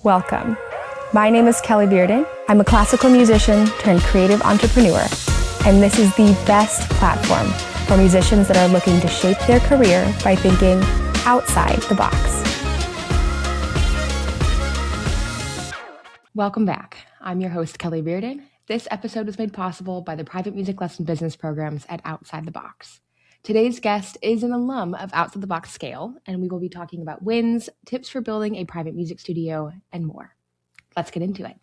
Welcome. My name is Kelly Riordan. I'm a classical musician turned creative entrepreneur, and this is the best platform for musicians that are looking to shape their career by thinking outside the box. Welcome back. I'm your host, Kelly Riordan. This episode was made possible by the private music lesson business programs at Outside the Box. Today's guest is an alum of Outside the Box Scale, and we will be talking about wins, tips for building a private music studio, and more. Let's get into it.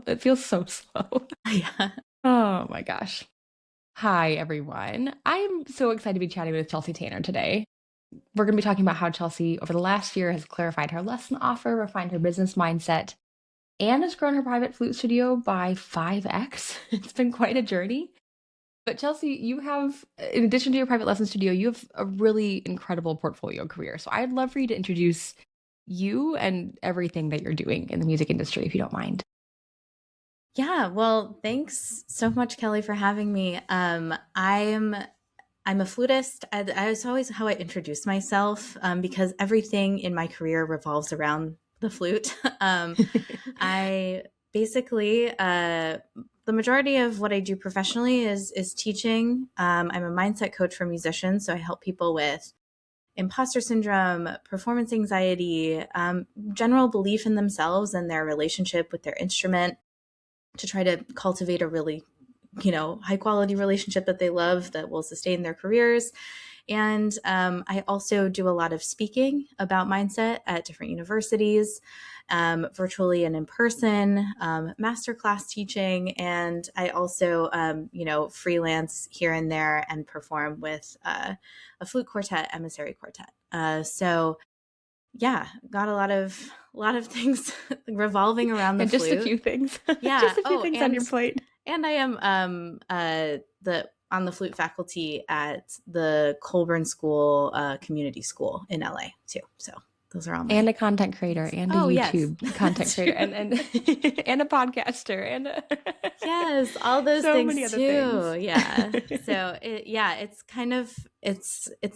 It feels so slow. Yeah. Oh my gosh. Hi, everyone. I'm so excited to be chatting with Chelsea Tanner today. We're going to be talking about how Chelsea, over the last year, has clarified her lesson offer, refined her business mindset, and has grown her private flute studio by 5x. It's been quite a journey. But Chelsea, you have, in addition to your private lesson studio, you have a really incredible portfolio career. So I'd love for you to introduce you and everything that you're doing in the music industry, if you don't mind. Yeah, well, thanks so much, Kelly, for having me. I'm a flutist. It's always how I introduce myself because everything in my career revolves around the flute. I basically the majority of what I do professionally is teaching. I'm a mindset coach for musicians, so I help people with imposter syndrome, performance anxiety, general belief in themselves and their relationship with their instrument, to try to cultivate a really, high quality relationship that they love that will sustain their careers. And I also do a lot of speaking about mindset at different universities, virtually and in person, masterclass teaching. And I also, freelance here and there and perform with a flute quartet, emissary quartet. So yeah, got a lot of things revolving around the and just flute. a few things. Yeah. Just a few things on your plate. And I am on the flute faculty at the Colburn School Community School in LA too. So those are all and a content creator and a YouTube content creator and and a podcaster and yes, all those so things many other too. things. Yeah. So it's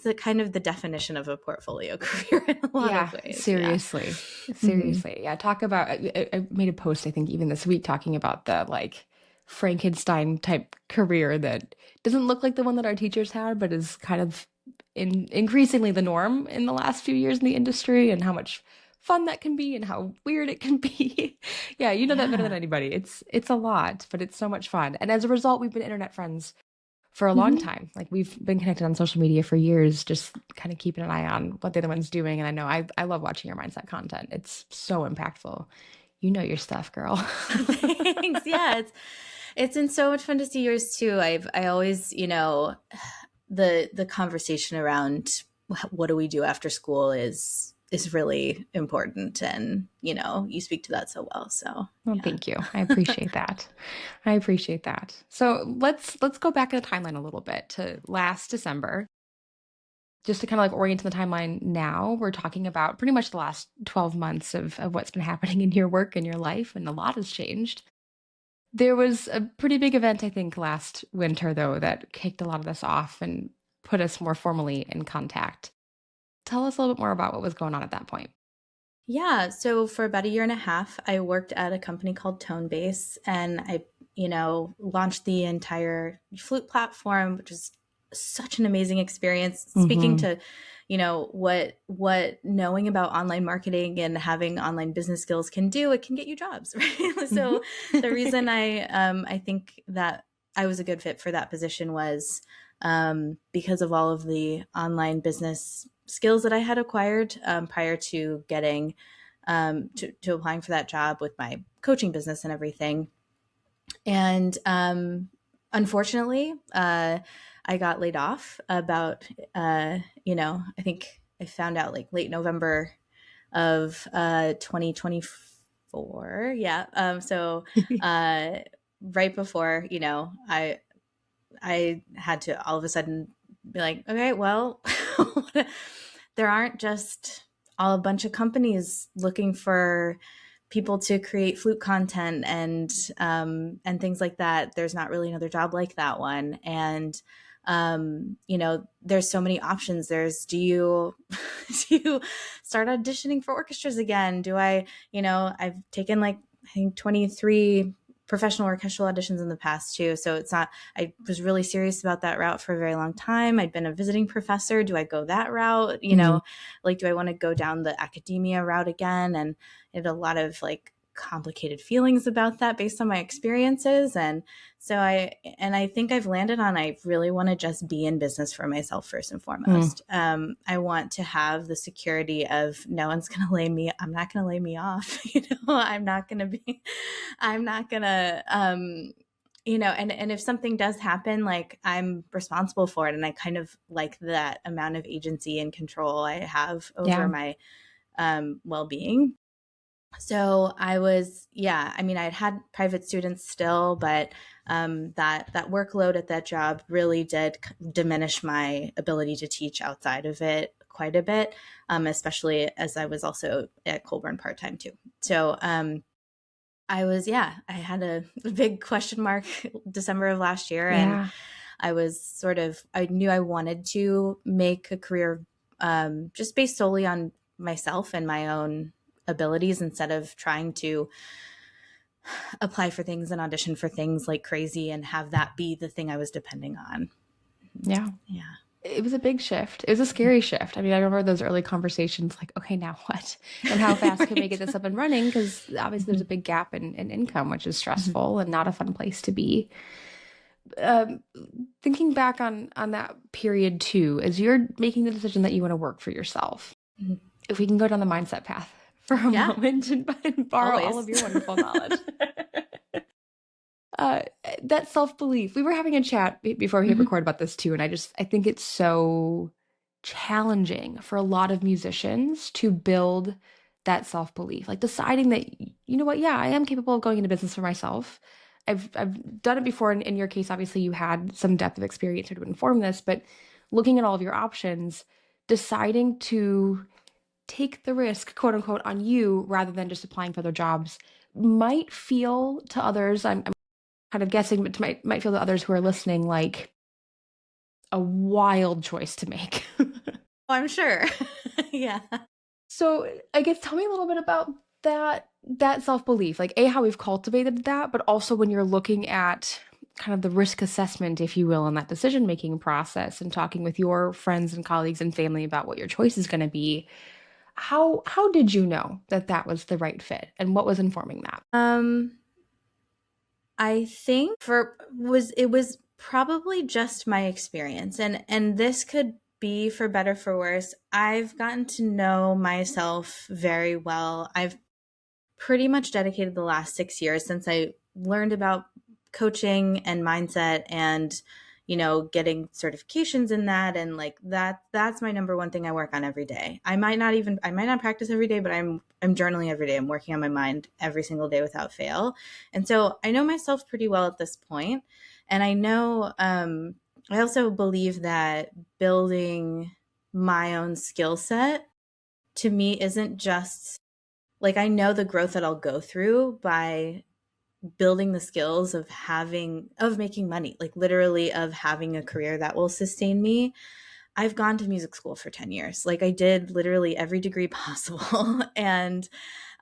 the kind of the definition of a portfolio career in a lot of ways. Seriously. Mm-hmm. Yeah. Talk about, I made a post, I think even this week, talking about the like Frankenstein type career that doesn't look like the one that our teachers had, but is kind of increasingly the norm in the last few years in the industry, and how much fun that can be and how weird it can be. Yeah, you know that better than anybody. It's a lot, but it's so much fun. And as a result, we've been internet friends for a long time. Like, we've been connected on social media for years, just kind of keeping an eye on what the other one's doing. And I know I love watching your mindset content. It's so impactful. You know your stuff, girl. Thanks. Yeah, it's been so much fun to see yours too. I always, the conversation around what do we do after school is really important, and you speak to that so well. So Thank you. I appreciate that. So let's go back in the timeline a little bit to last December, just to kind of like orient the timeline. Now we're talking about pretty much the last 12 months of what's been happening in your work and your life, and a lot has changed. There was a pretty big event, I think, last winter, though, that kicked a lot of this off and put us more formally in contact. Tell us a little bit more about what was going on at that point. Yeah, so for about a year and a half, I worked at a company called Tonebase, and I, launched the entire flute platform, which is such an amazing experience. Speaking to, what knowing about online marketing and having online business skills can do, it can get you jobs, right? So the reason I think that I was a good fit for that position was because of all of the online business skills that I had acquired prior to getting to applying for that job with my coaching business and everything. And unfortunately, I got laid off about, I think I found out like late November of 2024. Yeah. So right before, I had to all of a sudden be like, okay, well, there aren't just a bunch of companies looking for people to create flute content and things like that. There's not really another job like that one. And There's so many options. Do you do you start auditioning for orchestras again? I've taken I think 23 professional orchestral auditions in the past too. So it's not, I was really serious about that route for a very long time. I'd been a visiting professor. Do I go that route? Do I want to go down the academia route again? And I had a lot of complicated feelings about that based on my experiences. And so I think I've landed on, I really want to just be in business for myself first and foremost. I want to have the security of no one's going to I'm not going to lay me off. I'm not going to, and if something does happen, I'm responsible for it. And I kind of like that amount of agency and control I have over my well-being. So I had private students still, but that workload at that job really did diminish my ability to teach outside of it quite a bit, especially as I was also at Colburn part-time too. So I had a big question mark December of last year. And I knew I wanted to make a career just based solely on myself and my own abilities instead of trying to apply for things and audition for things like crazy and have that be the thing I was depending on. Yeah. Yeah. It was a big shift. It was a scary shift. I mean, I remember those early conversations okay, now what? And how fast can we get this up and running? Because obviously there's a big gap in income, which is stressful and not a fun place to be. Thinking back on that period too, as you're making the decision that you want to work for yourself, if we can go down the mindset path for a moment and borrow all of your wonderful knowledge. That self-belief. We were having a chat before we hit record about this too, and I think it's so challenging for a lot of musicians to build that self-belief, deciding that, I am capable of going into business for myself. I've done it before. In your case, obviously you had some depth of experience to inform this, but looking at all of your options, deciding to take the risk, quote unquote, on you rather than just applying for other jobs might feel to others, I'm kind of guessing, but might feel to others who are listening like a wild choice to make. I'm sure. Yeah. So I guess tell me a little bit about that self-belief, how we've cultivated that, but also when you're looking at kind of the risk assessment, if you will, in that decision-making process and talking with your friends and colleagues and family about what your choice is going to be. How did you know that was the right fit, and what was informing that? I think it was probably just my experience, and this could be for better for worse. I've gotten to know myself very well. I've pretty much dedicated the last 6 years since I learned about coaching and mindset and getting certifications in that, and that's my number one thing I work on every day. I might not practice every day, but I'm journaling every day. I'm working on my mind every single day without fail. And so I know myself pretty well at this point. And I know I also believe that building my own skill set to me isn't just I know the growth that I'll go through by building the skills of making money, literally of having a career that will sustain me. I've gone to music school for 10 years. I did literally every degree possible. And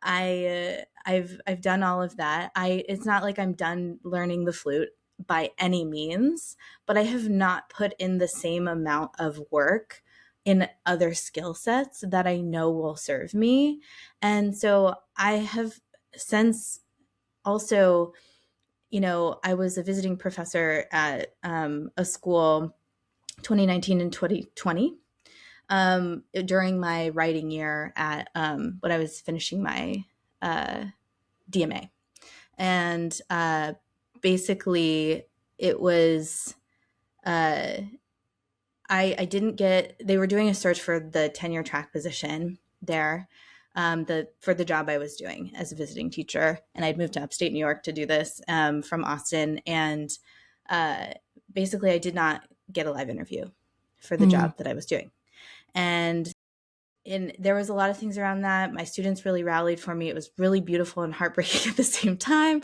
I've done all of that. It's not like I'm done learning the flute by any means, but I have not put in the same amount of work in other skill sets that I know will serve me. And so I have since also, I was a visiting professor at a school 2019 and 2020 during my writing year at when I was finishing my DMA. And basically it was I didn't get, they were doing a search for the tenure track position there for the job I was doing as a visiting teacher. And I'd moved to upstate New York to do this from Austin. And basically I did not get a live interview for the job that I was doing. And there was a lot of things around that. My students really rallied for me. It was really beautiful and heartbreaking at the same time.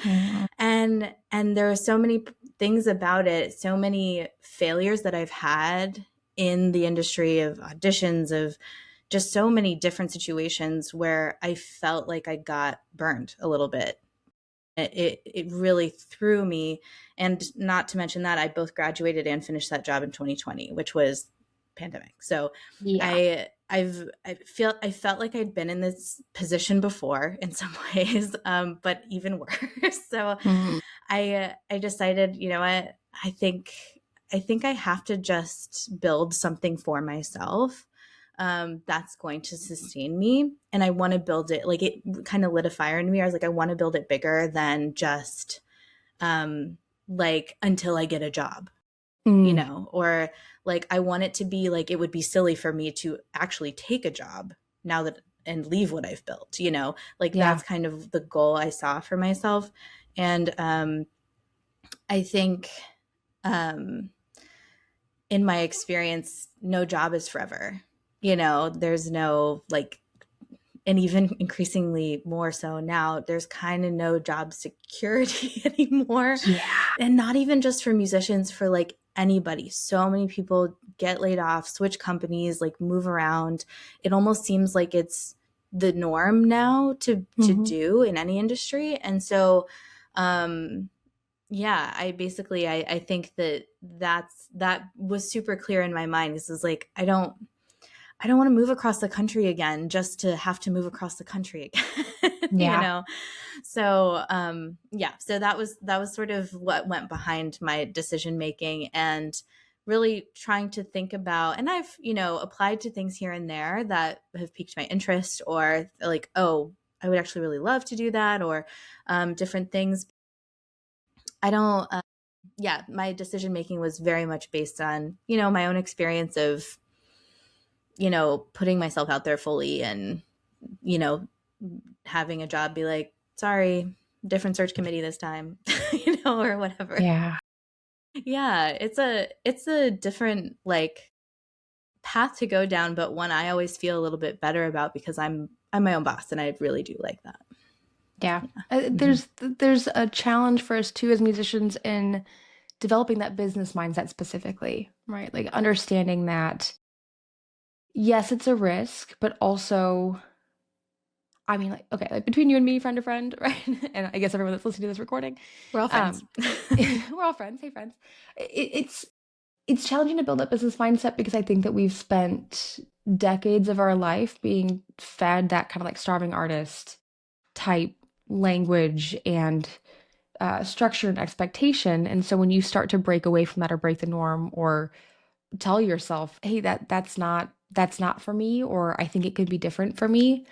And there were so many things about it, so many failures that I've had in the industry of auditions, of just so many different situations where I felt like I got burned a little bit. It really threw me. And not to mention that I both graduated and finished that job in 2020, which was pandemic. So Yeah. I felt like I'd been in this position before in some ways, but even worse. So Mhm. I decided, you know what, I think I have to just build something for myself, that's going to sustain me. And I want to build it, like, it kind of lit a fire in me. I was like, I want to build it bigger than just like until I get a job, you Mm. know, or like I want it to be like, it would be silly for me to actually take a job now that and leave what I've built, you know, like Yeah. that's kind of the goal I saw for myself. And I think um, in my experience, no job is forever. You know, there's no like, and even increasingly more so now, there's kind of no job security anymore. Yeah. And not even just for musicians, for like anybody. So many people get laid off, switch companies, like move around. It almost seems like it's the norm now to Mhm. do in any industry. And so um yeah, I think that was super clear in my mind. This is like, I don't want to move across the country again just to have to move across the country again, you Yeah. know? So, yeah, so that was sort of what went behind my decision making, and really trying to think about, and I've, you know, applied to things here and there that have piqued my interest, or like, oh, I would actually really love to do that, or different things. I don't, yeah, my decision making was very much based on, you know, my own experience of, you know, putting myself out there fully, and, you know, having a job be like, sorry, different search committee this time, you know, or whatever. Yeah. Yeah, it's a different like path to go down, but one I always feel a little bit better about because I'm my own boss, and I really do like that. Yeah. Mhm. There's a challenge for us too as musicians in developing that business mindset specifically, right? Like understanding that yes, it's a risk, but also, I mean, like, okay, like between you and me, friend to friend, right? And I guess everyone that's listening to this recording, We're all friends. um, we're all friends. Hey, friends. It's it's challenging to build that business mindset because I think that we've spent decades of our life being fed that kind of like starving artist type language and structure and expectation. And so when you start to break away from that or break the norm or tell yourself, hey, that's not for me, or I think it could be different for me,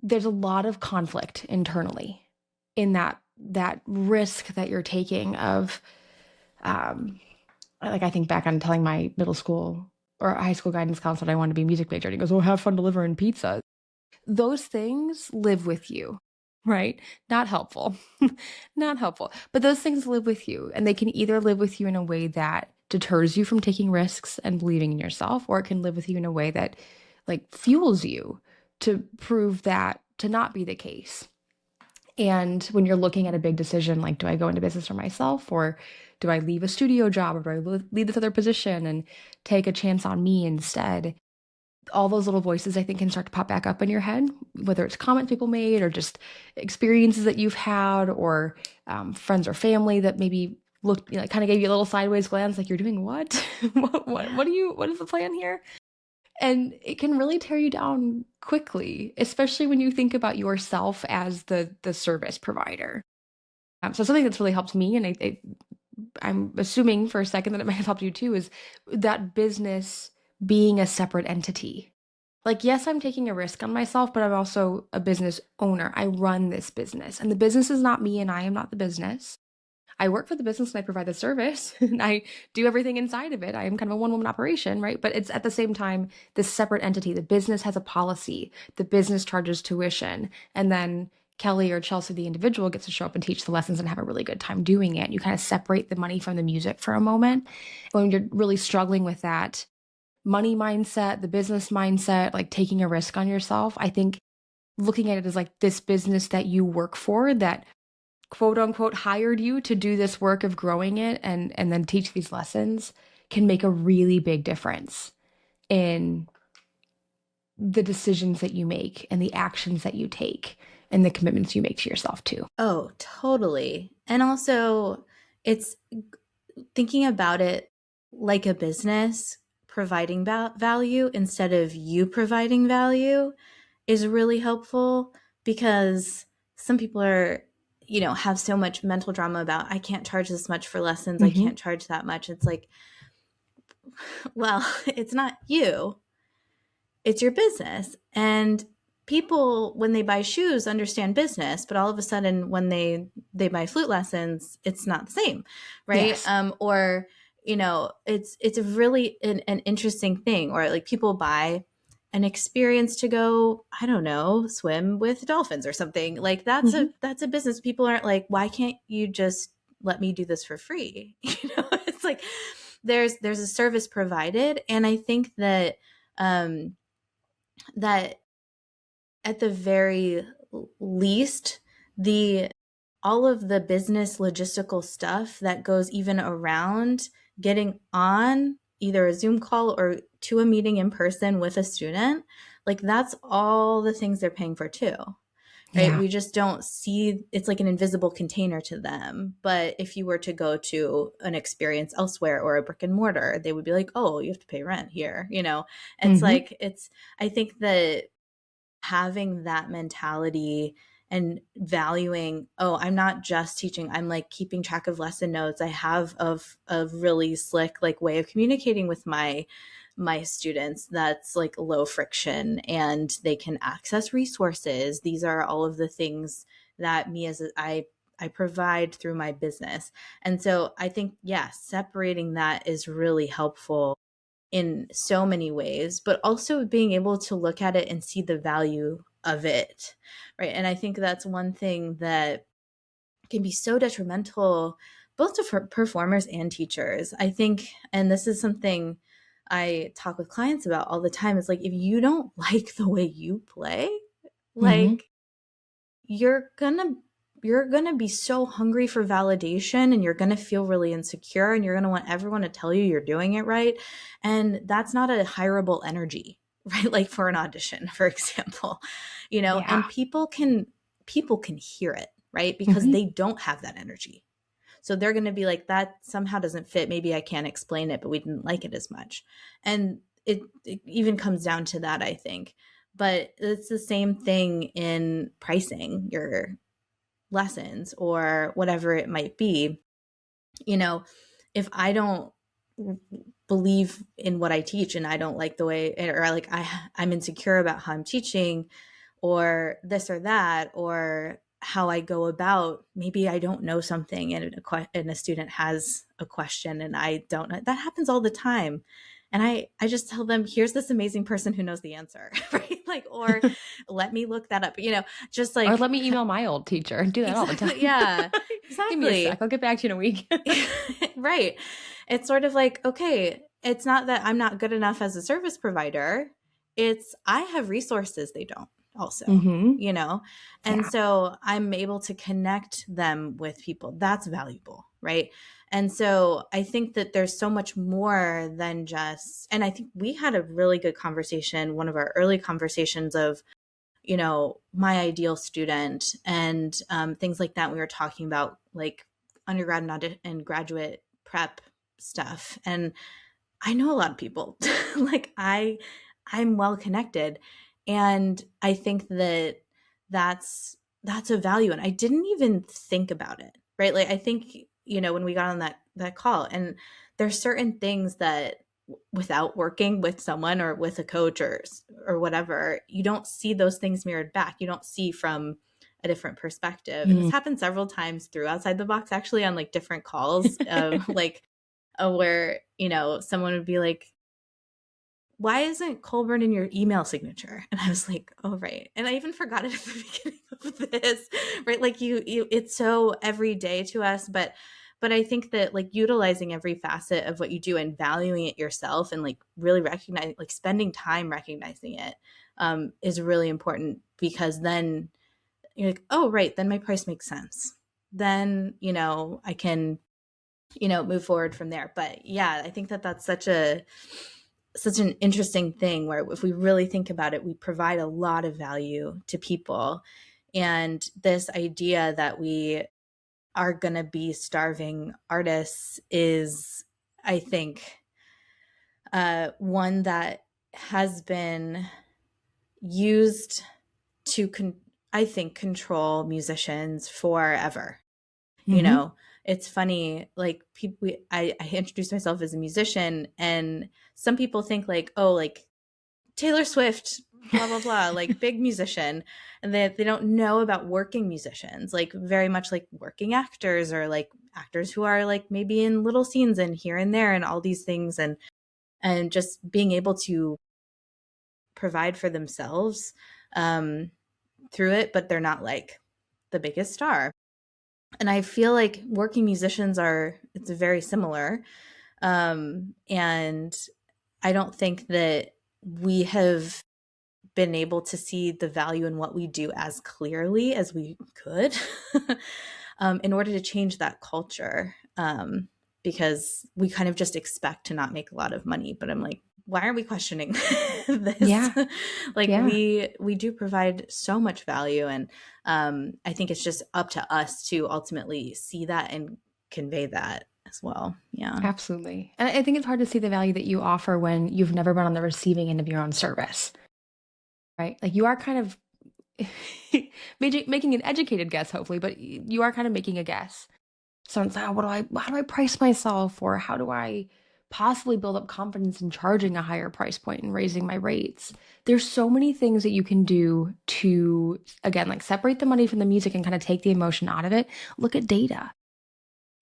there's a lot of conflict internally in that risk that you're taking of um like I think back on telling my middle school or high school guidance counselor I wanted to be a music major, and he goes, "Oh, have fun delivering pizza." Those things live with you, right? Not helpful. Not helpful. But those things live with you, and they can either live with you in a way that deters you from taking risks and believing in yourself, or it can live with you in a way that like fuels you to prove that to not be the case. And when you're looking at a big decision, like, do I go into business for myself, or do I leave a studio job, or do I leave this other position and take a chance on me instead? All those little voices, I think, can start to pop back up in your head, whether it's comments people made or just experiences that you've had, or friends or family that maybe looked, you know, kind of gave you a little sideways glance, like, you're doing what? What is the plan here? And it can really tear you down quickly, especially when you think about yourself as the service provider. So something that's really helped me, and I'm assuming for a second that it might have helped you too, is that business being a separate entity. Like, yes, I'm taking a risk on myself, but I'm also a business owner. I run this business, and the business is not me, and I am not the business. I work for the business and I provide the service and I do everything inside of it. I am kind of a one woman operation, right? But it's at the same time this separate entity. The business has a policy, the business charges tuition, and then Kelly or Chelsea, the individual, gets to show up and teach the lessons and have a really good time doing it. You kind of separate the money from the music for a moment. When you're really struggling with that money mindset, the business mindset, like taking a risk on yourself, I think looking at it as like this business that you work for that quote unquote hired you to do this work of growing it and then teach these lessons can make a really big difference in the decisions that you make and the actions that you take and the commitments you make to yourself too. Oh, totally. And also, it's thinking about it like a business providing value instead of you providing value is really helpful, because some people are, have so much mental drama about, I can't charge this much for lessons. I can't charge that much. It's like, well, it's not you, it's your business. And people, when they buy shoes, understand business, but all of a sudden when they buy flute lessons, it's not the same, right? Yes. Or it's a really an interesting thing. Or like people buy an experience to go, I don't know, swim with dolphins or something. Like that's a business. People aren't like, why can't you just let me do this for free? It's like there's a service provided. And I think that that at the very least, all of the business logistical stuff that goes even around getting on either a Zoom call or to a meeting in person with a student, like that's all the things they're paying for too. Right. Yeah. We just don't see, it's like an invisible container to them. But if you were to go to an experience elsewhere or a brick and mortar, they would be like, oh, you have to pay rent here. It's like, I think that having that mentality and valuing, oh, I'm not just teaching, I'm like keeping track of lesson notes. I have a really slick like way of communicating with my students that's like low friction and they can access resources. These are all of the things that I provide through my business. And so I think, separating that is really helpful in so many ways, but also being able to look at it and see the value of it, right? And I think that's one thing that can be so detrimental both to performers and teachers. I think, and this is something I talk with clients about all the time, is like, if you don't like the way you play, like you're gonna be so hungry for validation and you're gonna feel really insecure and you're gonna want everyone to tell you you're doing it right. And that's not a hireable energy, right? Like for an audition, for example, and people can hear it, right? Because they don't have that energy. So they're going to be like, that somehow doesn't fit. Maybe I can't explain it, but we didn't like it as much. And it even comes down to that, I think. But it's the same thing in pricing your lessons or whatever it might be. If I don't believe in what I teach and I don't like the way, or like I'm insecure about how I'm teaching or this or that, or how I go about, maybe I don't know something and a student has a question and I don't know. That happens all the time. And I just tell them, here's this amazing person who knows the answer, right? Like, or let me look that up, just like. Or let me email my old teacher. Do that all the time. Yeah, exactly. Give me a sec. I'll get back to you in a week. Right. It's sort of like, okay, it's not that I'm not good enough as a service provider. It's I have resources they don't also, and so I'm able to connect them with people. That's valuable, right? And so I think that there's so much more than just, and I think we had a really good conversation, one of our early conversations of, my ideal student and things like that. We were talking about like undergrad and graduate prep stuff. And I know a lot of people, like I'm well connected. And I think that that's a value. And I didn't even think about it, right? Like I think, when we got on that call, and there's certain things that without working with someone or with a coach or whatever, you don't see those things mirrored back. You don't see from a different perspective. And this happened several times through Outside the Box, actually, on like different calls of like where, someone would be like, why isn't Colburn in your email signature? And I was like, oh, right. And I even forgot it at the beginning of this, right? Like you it's so everyday to us, but I think that like utilizing every facet of what you do and valuing it yourself and like really recognizing, like spending time recognizing it is really important, because then you're like, oh, right, then my price makes sense. then, I can, move forward from there. But yeah, I think that that's such an interesting thing where if we really think about it, we provide a lot of value to people. And this idea that we are going to be starving artists is, I think, one that has been used to, I think, control musicians forever. It's funny, like I introduced myself as a musician, and some people think like, oh, like Taylor Swift, blah, blah, blah, like big musician. And they don't know about working musicians, like very much like working actors, or like actors who are like maybe in little scenes and here and there and all these things. And just being able to provide for themselves through it, but they're not like the biggest star. And I feel like working musicians it's very similar. And I don't think that we have been able to see the value in what we do as clearly as we could in order to change that culture. Because we kind of just expect to not make a lot of money. But I'm like, why aren't we questioning this? Yeah. Like Yeah. we do provide so much value. And I think it's just up to us to ultimately see that and convey that as well. Yeah. Absolutely. And I think it's hard to see the value that you offer when you've never been on the receiving end of your own service, right? Like you are kind of making an educated guess, hopefully, but you are kind of making a guess. So it's like, oh, how do I price myself? Or how do I possibly build up confidence in charging a higher price point and raising my rates? There's so many things that you can do to, again, like separate the money from the music and kind of take the emotion out of it. Look at data,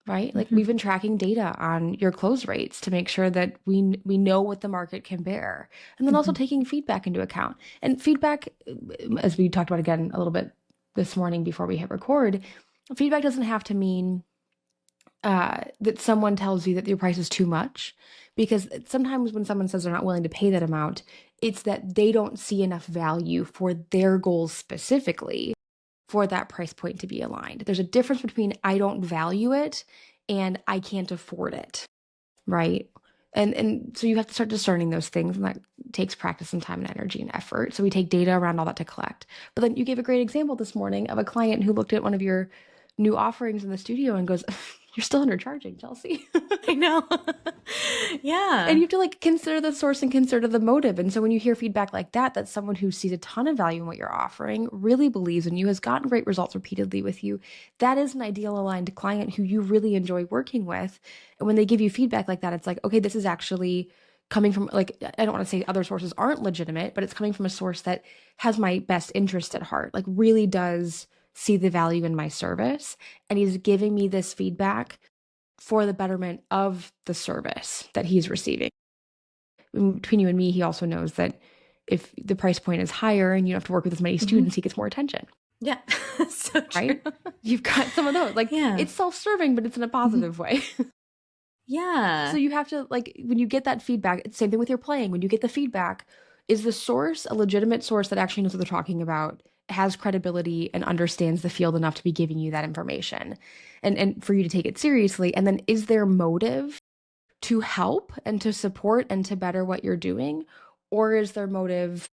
right? Like we've been tracking data on your close rates to make sure that we know what the market can bear. And then also taking feedback into account. And feedback, as we talked about again a little bit this morning before we hit record, feedback doesn't have to mean that someone tells you that your price is too much, because sometimes when someone says they're not willing to pay that amount, it's that they don't see enough value for their goals specifically for that price point to be aligned. There's a difference between I don't value it and I can't afford it, right? And so you have to start discerning those things, and that takes practice and time and energy and effort. So we take data around all that to collect. But then you gave a great example this morning of a client who looked at one of your new offerings in the studio and goes, "You're still undercharging, Chelsea." I know. Yeah. And you have to like consider the source and consider the motive. And so when you hear feedback like that, that's someone who sees a ton of value in what you're offering, really believes in you, has gotten great results repeatedly with you. That is an ideal aligned client who you really enjoy working with. And when they give you feedback like that, it's like, okay, this is actually coming from, like, I don't want to say other sources aren't legitimate, but it's coming from a source that has my best interest at heart, like really does see the value in my service. And he's giving me this feedback for the betterment of the service that he's receiving. Between you and me, he also knows that if the price point is higher and you don't have to work with as many students, he gets more attention. Yeah. So true. Right? You've got some of those. Like, it's self-serving, but it's in a positive way. Yeah. So you have to, like, when you get that feedback, it's the same thing with your playing. When you get the feedback, is the source a legitimate source that actually knows what they're talking about, has credibility, and understands the field enough to be giving you that information and for you to take it seriously? And then is there motive to help and to support and to better what you're doing? Or is their motive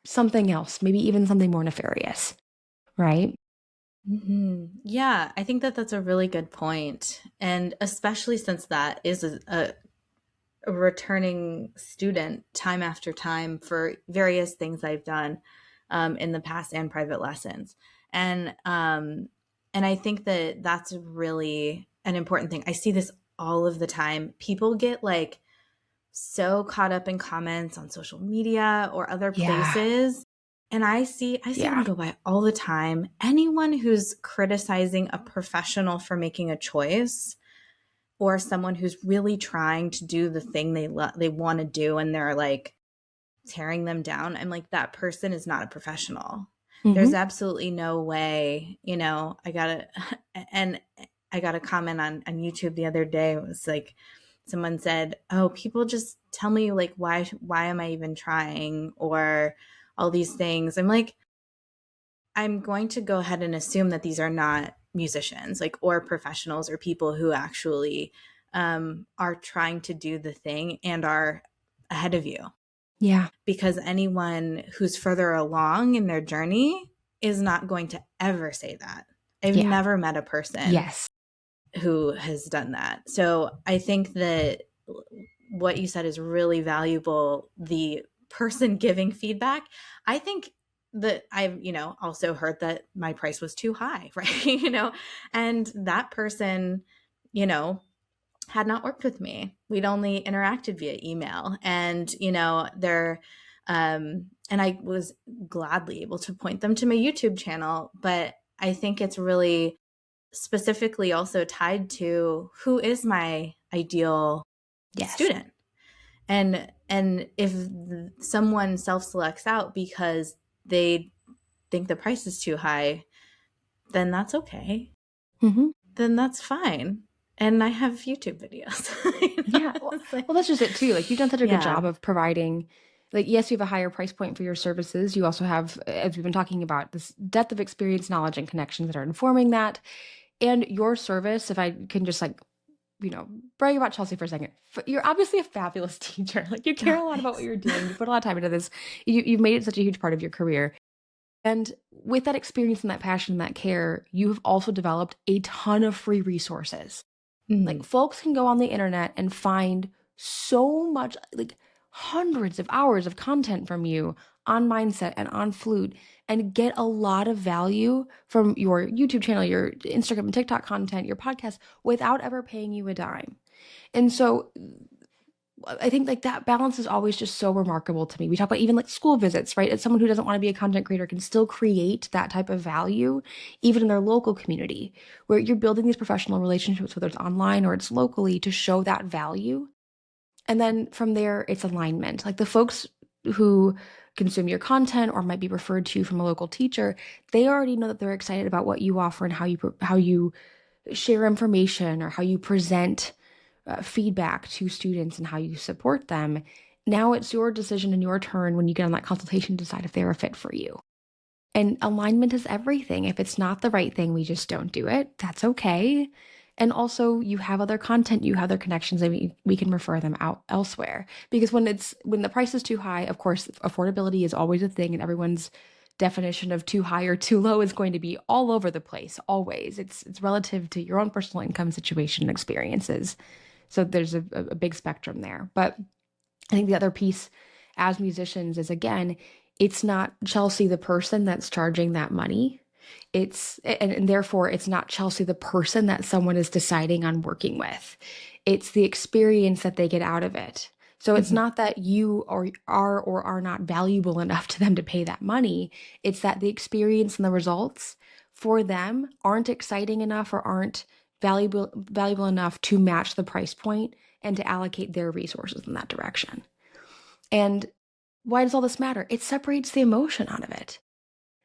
something else, maybe even something more nefarious, right? Yeah, I think that that's a really good point. And especially since that is a returning student time after time for various things I've done in the past and private lessons. And I think that that's really an important thing. I see this all of the time. People get like so caught up in comments on social media or other places. And I see them go by all the time. Anyone who's criticizing a professional for making a choice, or someone who's really trying to do the thing they want to do, and they're like tearing them down, I'm like, that person is not a professional. There's absolutely no way, I got a comment on YouTube the other day. It was like, someone said, oh, people just tell me like, why am I even trying, or all these things. I'm like, I'm going to go ahead and assume that these are not musicians, like, or professionals, or people who actually are trying to do the thing and are ahead of you. Yeah. Because anyone who's further along in their journey is not going to ever say that. I've Yeah. never met a person Yes. who has done that. So I think that what you said is really valuable. The person giving feedback, I think that I've, also heard that my price was too high, right? And that person, had not worked with me. We'd only interacted via email, and and I was gladly able to point them to my YouTube channel. But I think it's really specifically also tied to who is my ideal student. And if someone self-selects out because they think the price is too high, then that's okay. Mm-hmm. Then that's fine. And I have YouTube videos. Yeah. Well, that's just it too. Like, you've done such a good job of providing, like, yes, you have a higher price point for your services. You also have, as we've been talking about, this depth of experience, knowledge, and connections that are informing that. And your service, if I can just brag about Chelsea for a second. You're obviously a fabulous teacher. Like, you care a lot about what you're doing. You put a lot of time into this. You've made it such a huge part of your career. And with that experience and that passion and that care, you have also developed a ton of free resources. Mm-hmm. Like, folks can go on the internet and find so much, like hundreds of hours of content from you on mindset and on flute, and get a lot of value from your YouTube channel, your Instagram and TikTok content, your podcast, without ever paying you a dime. And so I think, like, that balance is always just so remarkable to me. We talk about even like school visits, right? As someone who doesn't want to be a content creator can still create that type of value, even in their local community, where you're building these professional relationships, whether it's online or it's locally, to show that value. And then from there, it's alignment. Like, the folks who consume your content or might be referred to from a local teacher, they already know that they're excited about what you offer and how you share information or how you present feedback to students and how you support them. Now it's your decision and your turn when you get on that consultation to decide if they're a fit for you. And alignment is everything. If it's not the right thing, we just don't do it. That's okay. And also, you have other content, you have other connections, and we can refer them out elsewhere. Because when the price is too high, of course, affordability is always a thing, and everyone's definition of too high or too low is going to be all over the place, always. It's relative to your own personal income situation and experiences. So there's a big spectrum there. But I think the other piece as musicians is, again, it's not Chelsea the person that's charging that money. And therefore it's not Chelsea the person that someone is deciding on working with. It's the experience that they get out of it. So it's not that you are not valuable enough to them to pay that money. It's that the experience and the results for them aren't exciting enough or aren't valuable enough to match the price point and to allocate their resources in that direction. And why does all this matter? It separates the emotion out of it.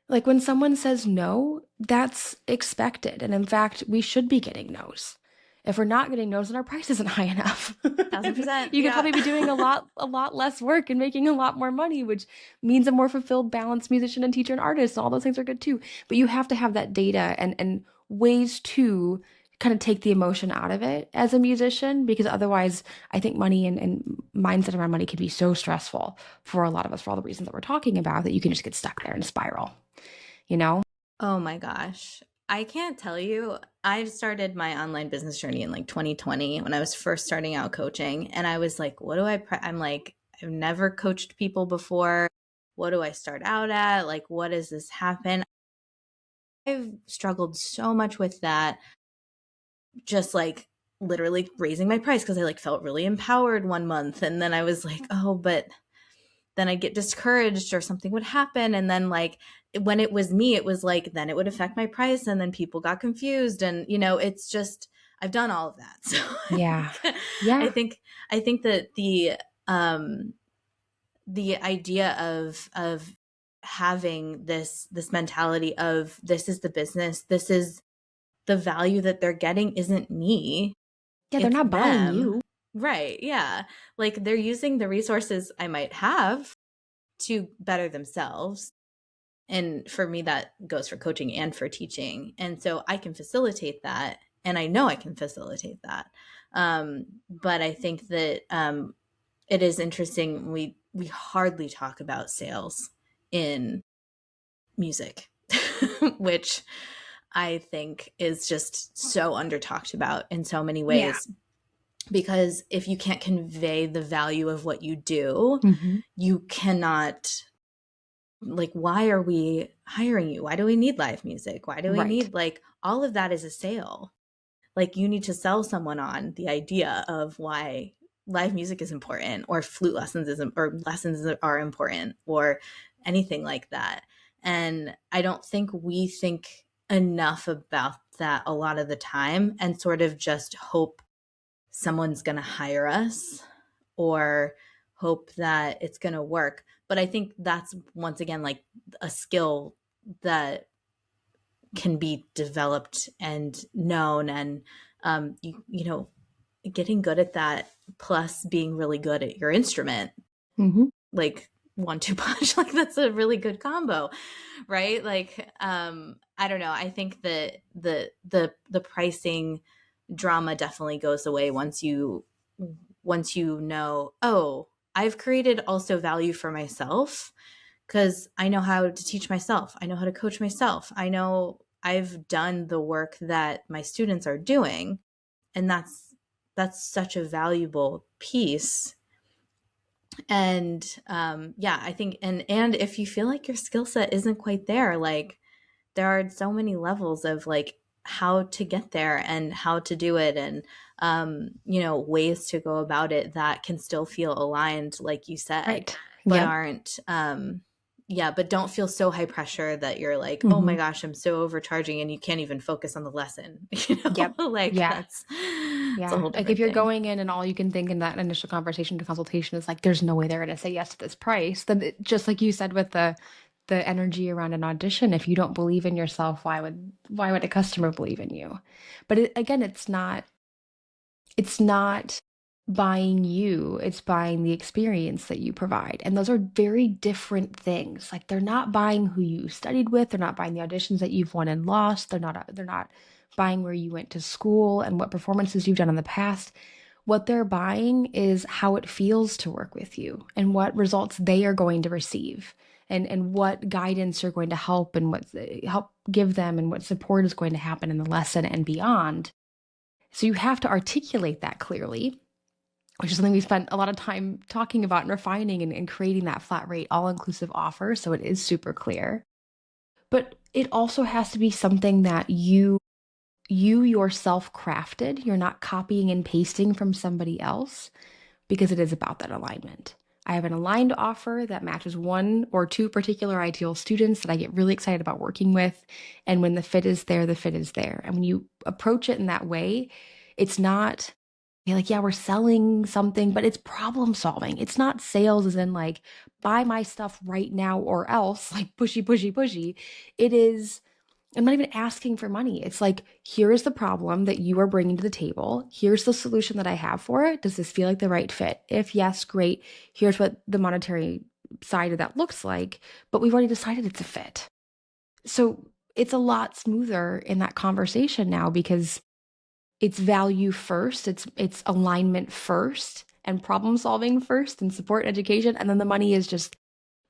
Like, when someone says no, that's expected. And in fact, we should be getting no's. If we're not getting no's, then our price isn't high enough. 1,000%. You could probably be doing a lot less work and making a lot more money, which means a more fulfilled, balanced musician and teacher and artist. And all those things are good too. But you have to have that data and ways to kind of take the emotion out of it as a musician, because otherwise I think money and mindset around money can be so stressful for a lot of us, for all the reasons that we're talking about, that you can just get stuck there and spiral, Oh my gosh. I can't tell you. I started my online business journey in like 2020 when I was first starting out coaching. And I was like, what do I'm like, I've never coached people before. What do I start out at? Like, what does this happen? I've struggled so much with that. Just like literally raising my price because I like felt really empowered one month. And then I was like, oh, but then I'd get discouraged or something would happen. And then like when it was me, it was like, then it would affect my price. And then people got confused. And, it's just, I've done all of that. So Yeah. I think that the idea of having this mentality of, this is the business, this is the value that they're getting, isn't me. Yeah, they're not buying you. Right. Yeah. Like, they're using the resources I might have to better themselves. and for me, that goes for coaching and for teaching. And so I can facilitate that. And I know I can facilitate that. But I think that it is interesting. We hardly talk about sales in music, which I think is just so under talked about in so many ways. Yeah. Because if you can't convey the value of what you do, you cannot, like, why are we hiring you? Why do we need live music? Why do we need, like, all of that is a sale. Like, you need to sell someone on the idea of why live music is important, or flute lessons or lessons are important, or anything like that. And I don't think we think enough about that a lot of the time, and sort of just hope someone's going to hire us or hope that it's going to work. But I think that's, once again, like a skill that can be developed and known, and you know, getting good at that plus being really good at your instrument, like 1-2 punch, like that's a really good combo, right? Like I don't know, I think that the pricing drama definitely goes away once you know, oh, I've created also value for myself because I know how to teach myself. I know how to coach myself. I know I've done the work that my students are doing. And that's such a valuable piece. And yeah, I think, and if you feel like your skill set isn't quite there, like there are so many levels of like how to get there and how to do it, and you know, ways to go about it that can still feel aligned, like you said, but aren't but don't feel so high pressure that you're like, oh my gosh, I'm so overcharging, and you can't even focus on the lesson. You know, like that's a whole like if you're thing. going in and all you can think in that initial conversation to consultation is like, there's no way they're going to say yes to this price, then just like you said with the energy around an audition, if you don't believe in yourself, why would a customer believe in you? But again, it's not buying you, it's buying the experience that you provide. And those are very different things. Like they're not buying who you studied with, they're not buying the auditions that you've won and lost, they're not buying where you went to school and what performances you've done in the past. What they're buying is how it feels to work with you and what results they are going to receive, and what guidance you're going to help and what help give them, and what support is going to happen in the lesson and beyond. So you have to articulate that clearly, which is something we spent a lot of time talking about and refining, and creating that flat rate all-inclusive offer so it is super clear. But it also has to be something that you yourself crafted. You're not copying and pasting from somebody else, because it is about that alignment. I have an aligned offer that matches 1 or 2 particular ideal students that I get really excited about working with. And when the fit is there, the fit is there. And when you approach it in that way, it's not like, yeah, we're selling something, but it's problem solving. It's not sales as in like, buy my stuff right now or else, like pushy, pushy, pushy. It is, I'm not even asking for money. It's like, here is the problem that you are bringing to the table. Here's the solution that I have for it. Does this feel like the right fit? If yes, great. Here's what the monetary side of that looks like. But we've already decided it's a fit. So it's a lot smoother in that conversation now, because it's value first, it's alignment first, and problem solving first, and support and education. And then the money is just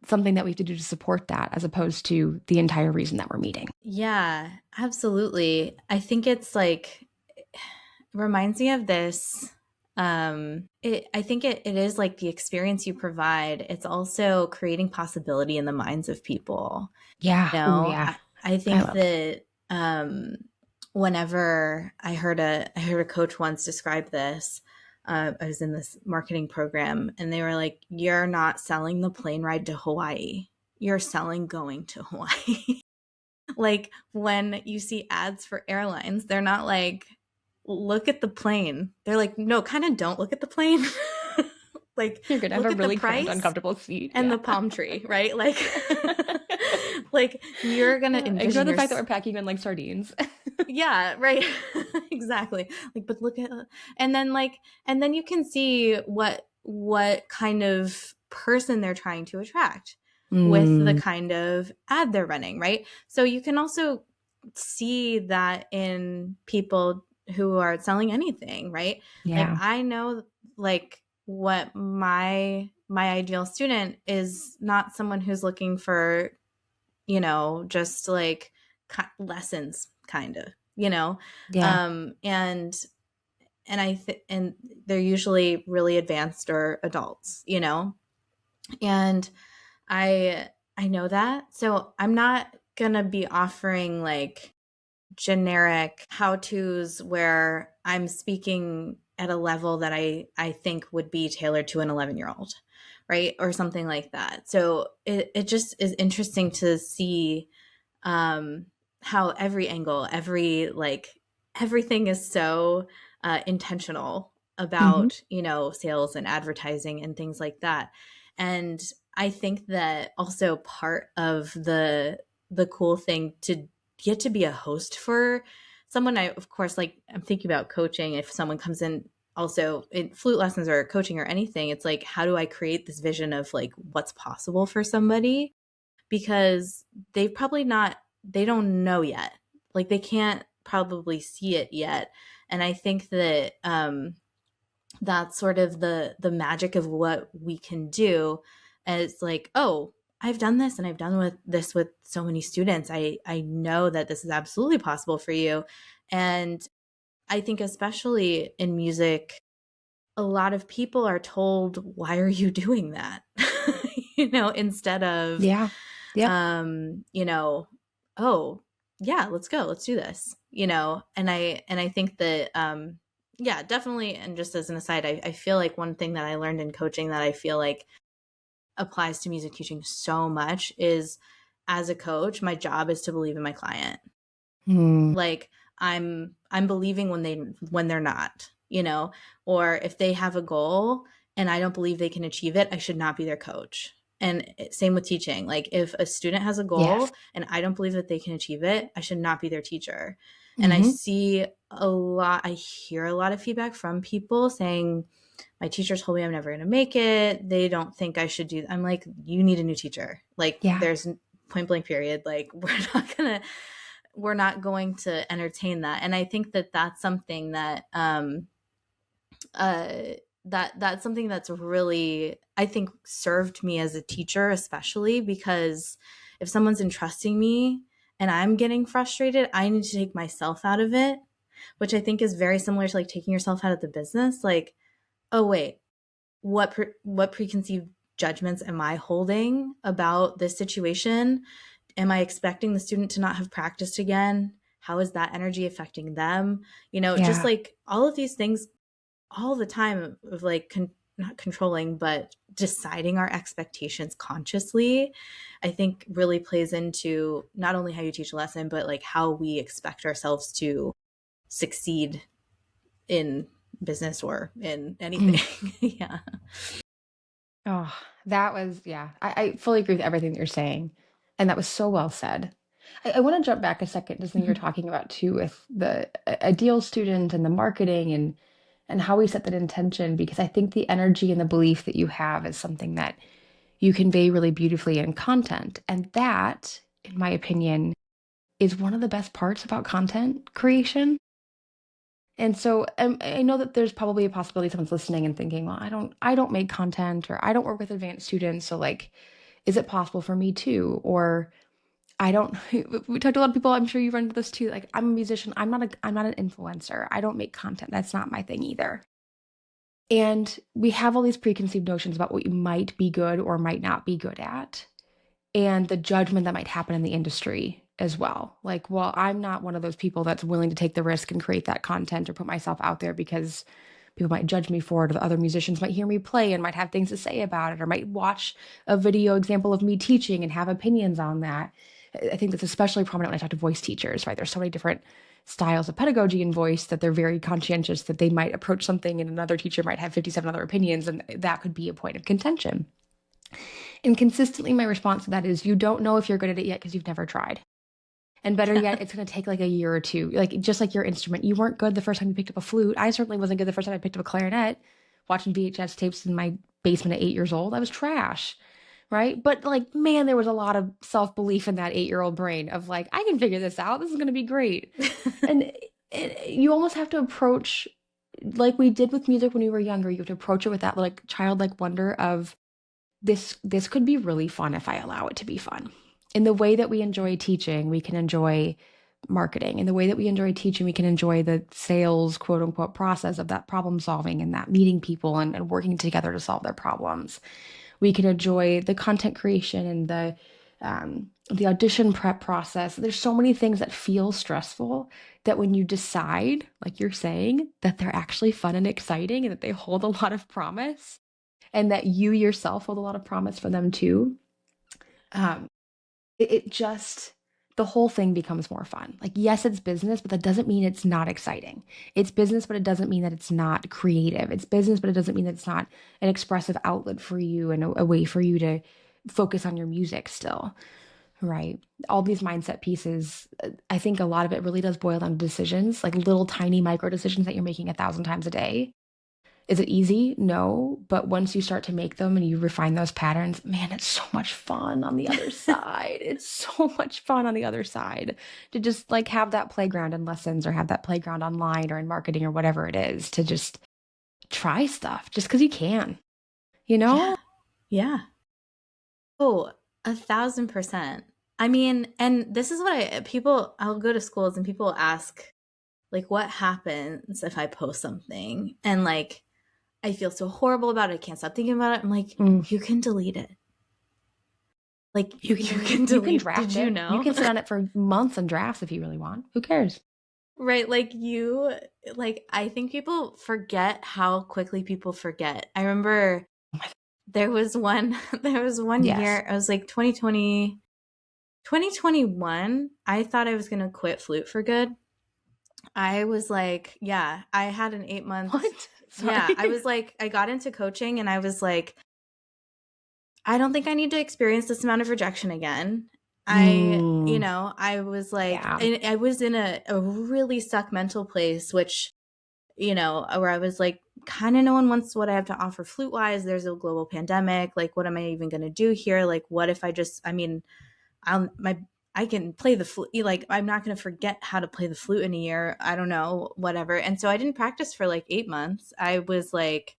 something that we have to do to support that, as opposed to the entire reason that we're meeting. Yeah, absolutely. I think it's like, it reminds me of this. I think it is like the experience you provide. It's also creating possibility in the minds of people. Yeah. You know, Ooh, yeah. I think that whenever I heard a coach once describe this, I was in this marketing program, and they were like, you're not selling the plane ride to Hawaii. You're selling going to Hawaii. Like when you see ads for airlines, they're not like, look at the plane. They're like, no, kind of don't look at the plane. Like, you're gonna have a really cramped, uncomfortable seat and the palm tree, right? Like, like you're gonna ignore the fact that we're packing in like sardines. Yeah, right. Exactly. Like, but look at, and then you can see what kind of person they're trying to attract, with the kind of ad they're running, right? So you can also see that in people who are selling anything, right? Like Yeah. I know like what my ideal student is not someone who's looking for, just like lessons kind of, Yeah. and and they're usually really advanced or adults, and I I know that. So I'm not going to be offering like generic how-tos where I'm speaking at a level that I think would be tailored to an 11-year-old, right? Or something like that. So it just is interesting to see um, how every angle, everything is so intentional Mm-hmm. about, sales and advertising and things like that. And I think that also part of the cool thing to get to be a host for someone, I of course, like I'm thinking about coaching. If someone comes in also in flute lessons or coaching or anything, it's like, how do I create this vision of like what's possible for somebody? Because they don't know yet. Like they can't probably see it yet. And I think that that's sort of the magic of what we can do. And it's like, oh, I've done this and I've done this with so many students. I know that this is absolutely possible for you. And I think especially in music, a lot of people are told, why are you doing that? Instead of Yeah. Yep. oh yeah, let's go, let's do this, and I think that yeah, definitely. And just as an aside, I feel like one thing that I learned in coaching that I feel like applies to music teaching so much is, as a coach, my job is to believe in my client. Mm. Like I'm believing when they're not, or if they have a goal and I don't believe they can achieve it, I should not be their coach. And same with teaching. Like if a student has a Yes. goal and I don't believe that they can achieve it, I should not be their teacher. And Mm-hmm. I hear a lot of feedback from people saying, my teacher told me I'm never going to make it. They don't think I should do. I'm like, you need a new teacher. Like Yeah. there's point blank period. Like we're not going to entertain that. And I think that that's something that uh, that's something that's really, I think, served me as a teacher, especially because if someone's entrusting me and I'm getting frustrated, I need to take myself out of it, which I think is very similar to like taking yourself out of the business. Like, oh wait, what preconceived judgments am I holding about this situation? Am I expecting the student to not have practiced again? How is that energy affecting them? Just Yeah. like all of these things all the time of like not controlling, but deciding our expectations consciously, I think really plays into not only how you teach a lesson, but like how we expect ourselves to succeed in business or in anything. Mm. Yeah. Oh, that was, yeah. I fully agree with everything that you're saying. And that was so well said. I want to jump back a second to something you're Mhm. talking about too with the ideal student and the marketing and how we set that intention, because I think the energy and the belief that you have is something that you convey really beautifully in content. And that, in my opinion, is one of the best parts about content creation. And so I know that there's probably a possibility someone's listening and thinking, well, I don't make content, or I don't work with advanced students. So like, is it possible for me too? Or I don't, we talked to a lot of people, I'm sure you run into this too. Like, I'm a musician. I'm not an influencer. I don't make content. That's not my thing either. And we have all these preconceived notions about what you might be good or might not be good at, and the judgment that might happen in the industry as well. Like, well, I'm not one of those people that's willing to take the risk and create that content or put myself out there because people might judge me for it, or the other musicians might hear me play and might have things to say about it, or might watch a video example of me teaching and have opinions on that. I think that's especially prominent when I talk to voice teachers, right? There's so many different styles of pedagogy in voice that they're very conscientious that they might approach something and another teacher might have 57 other opinions, and that could be a point of contention. And consistently, my response to that is, you don't know if you're good at it yet because you've never tried. And better yet, it's going to take like a year or two. Like, just like your instrument, you weren't good the first time you picked up a flute. I certainly wasn't good the first time I picked up a clarinet. Watching VHS tapes in my basement at 8 years old, I was trash, right? But like, man, there was a lot of self-belief in that 8-year-old brain of like, I can figure this out. This is going to be great. And you almost have to approach, like we did with music when we were younger, you have to approach it with that like childlike wonder of this could be really fun if I allow it to be fun. In the way that we enjoy teaching, we can enjoy marketing. In the way that we enjoy teaching, we can enjoy the sales, quote unquote, process of that problem solving and that meeting people and working together to solve their problems. We can enjoy the content creation and the audition prep process. There's so many things that feel stressful that when you decide, like you're saying, that they're actually fun and exciting and that they hold a lot of promise and that you yourself hold a lot of promise for them too, um, it just, the whole thing becomes more fun. Like, yes, it's business, but that doesn't mean it's not exciting. It's business, but it doesn't mean that it's not creative. It's business, but it doesn't mean that it's not an expressive outlet for you and a way for you to focus on your music still, right? All these mindset pieces, I think a lot of it really does boil down to decisions, like little tiny micro decisions that you're making 1,000 times a day. Is it easy? No. But once you start to make them and you refine those patterns, man, it's so much fun on the other side. It's so much fun on the other side to just like have that playground in lessons or have that playground online or in marketing or whatever it is to just try stuff just because you can, you know? Yeah. Yeah. Oh, 1,000%. I mean, and this is what I'll go to schools and people ask, like, what happens if I post something? And like, I feel so horrible about it. I can't stop thinking about it. I'm like, you can delete it. Like, you can delete you can draft Did it. you know? You can sit on it for months and drafts if you really want. Who cares? Right. I think people forget how quickly people forget. I remember there was one Yes. year, I was like 2021, I thought I was going to quit flute for good. I was like, yeah, I had an 8-month. What? Sorry. Yeah, I was like, I got into coaching and I was like, I don't think I need to experience this amount of rejection again. I was like, Yeah. I was in a really stuck mental place, which, where I was like, kind of no one wants what I have to offer flute wise. There's a global pandemic. Like, what am I even going to do here? Like, what if I can play the flute. Like, I'm not going to forget how to play the flute in a year. I don't know, whatever. And so I didn't practice for like 8 months. I was like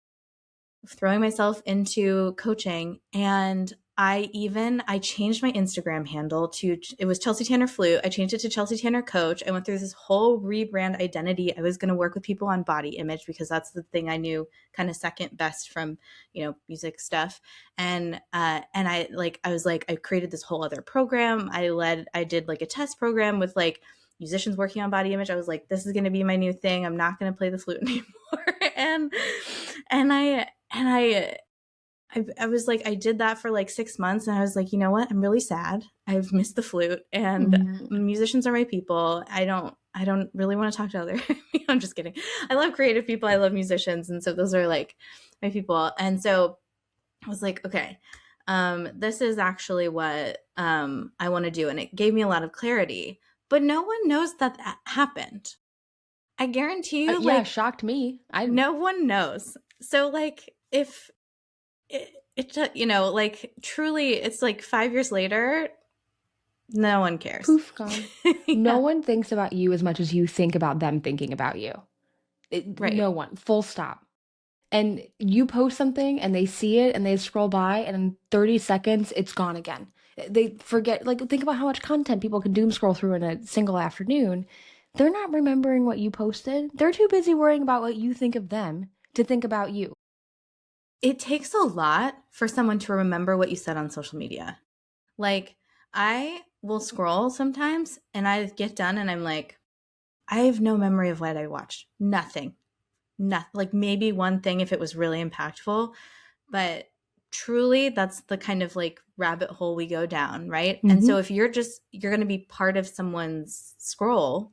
throwing myself into coaching, and I changed my Instagram handle to, it was Chelsea Tanner Flute. I changed it to Chelsea Tanner Coach. I went through this whole rebrand identity. I was going to work with people on body image because that's the thing I knew kind of second best from, music stuff. And I was like, I created this whole other program. I did like a test program with like musicians working on body image. I was like, this is going to be my new thing. I'm not going to play the flute anymore. I was like, I did that for like 6 months and I was like, you know what? I'm really sad. I've missed the flute and musicians are my people. I don't really want to talk to other, I'm just kidding. I love creative people. I love musicians. And so those are like my people. And so I was like, okay, this is actually what I want to do. And it gave me a lot of clarity, but no one knows that happened. I guarantee you, yeah, shocked me. No one knows. So like, if like truly, it's like 5 years later, no one cares. Poof, gone. Yeah. No one thinks about you as much as you think about them thinking about you. Right. No one. Full stop. And you post something and they see it and they scroll by and in 30 seconds, it's gone again. They forget, like, think about how much content people can doom scroll through in a single afternoon. They're not remembering what you posted. They're too busy worrying about what you think of them to think about you. It takes a lot for someone to remember what you said on social media. Like, I will scroll sometimes and I get done and I'm like, I have no memory of what I watched. Nothing. Like maybe one thing if it was really impactful, but truly that's the kind of like rabbit hole we go down, right? Mm-hmm. And so if you're going to be part of someone's scroll,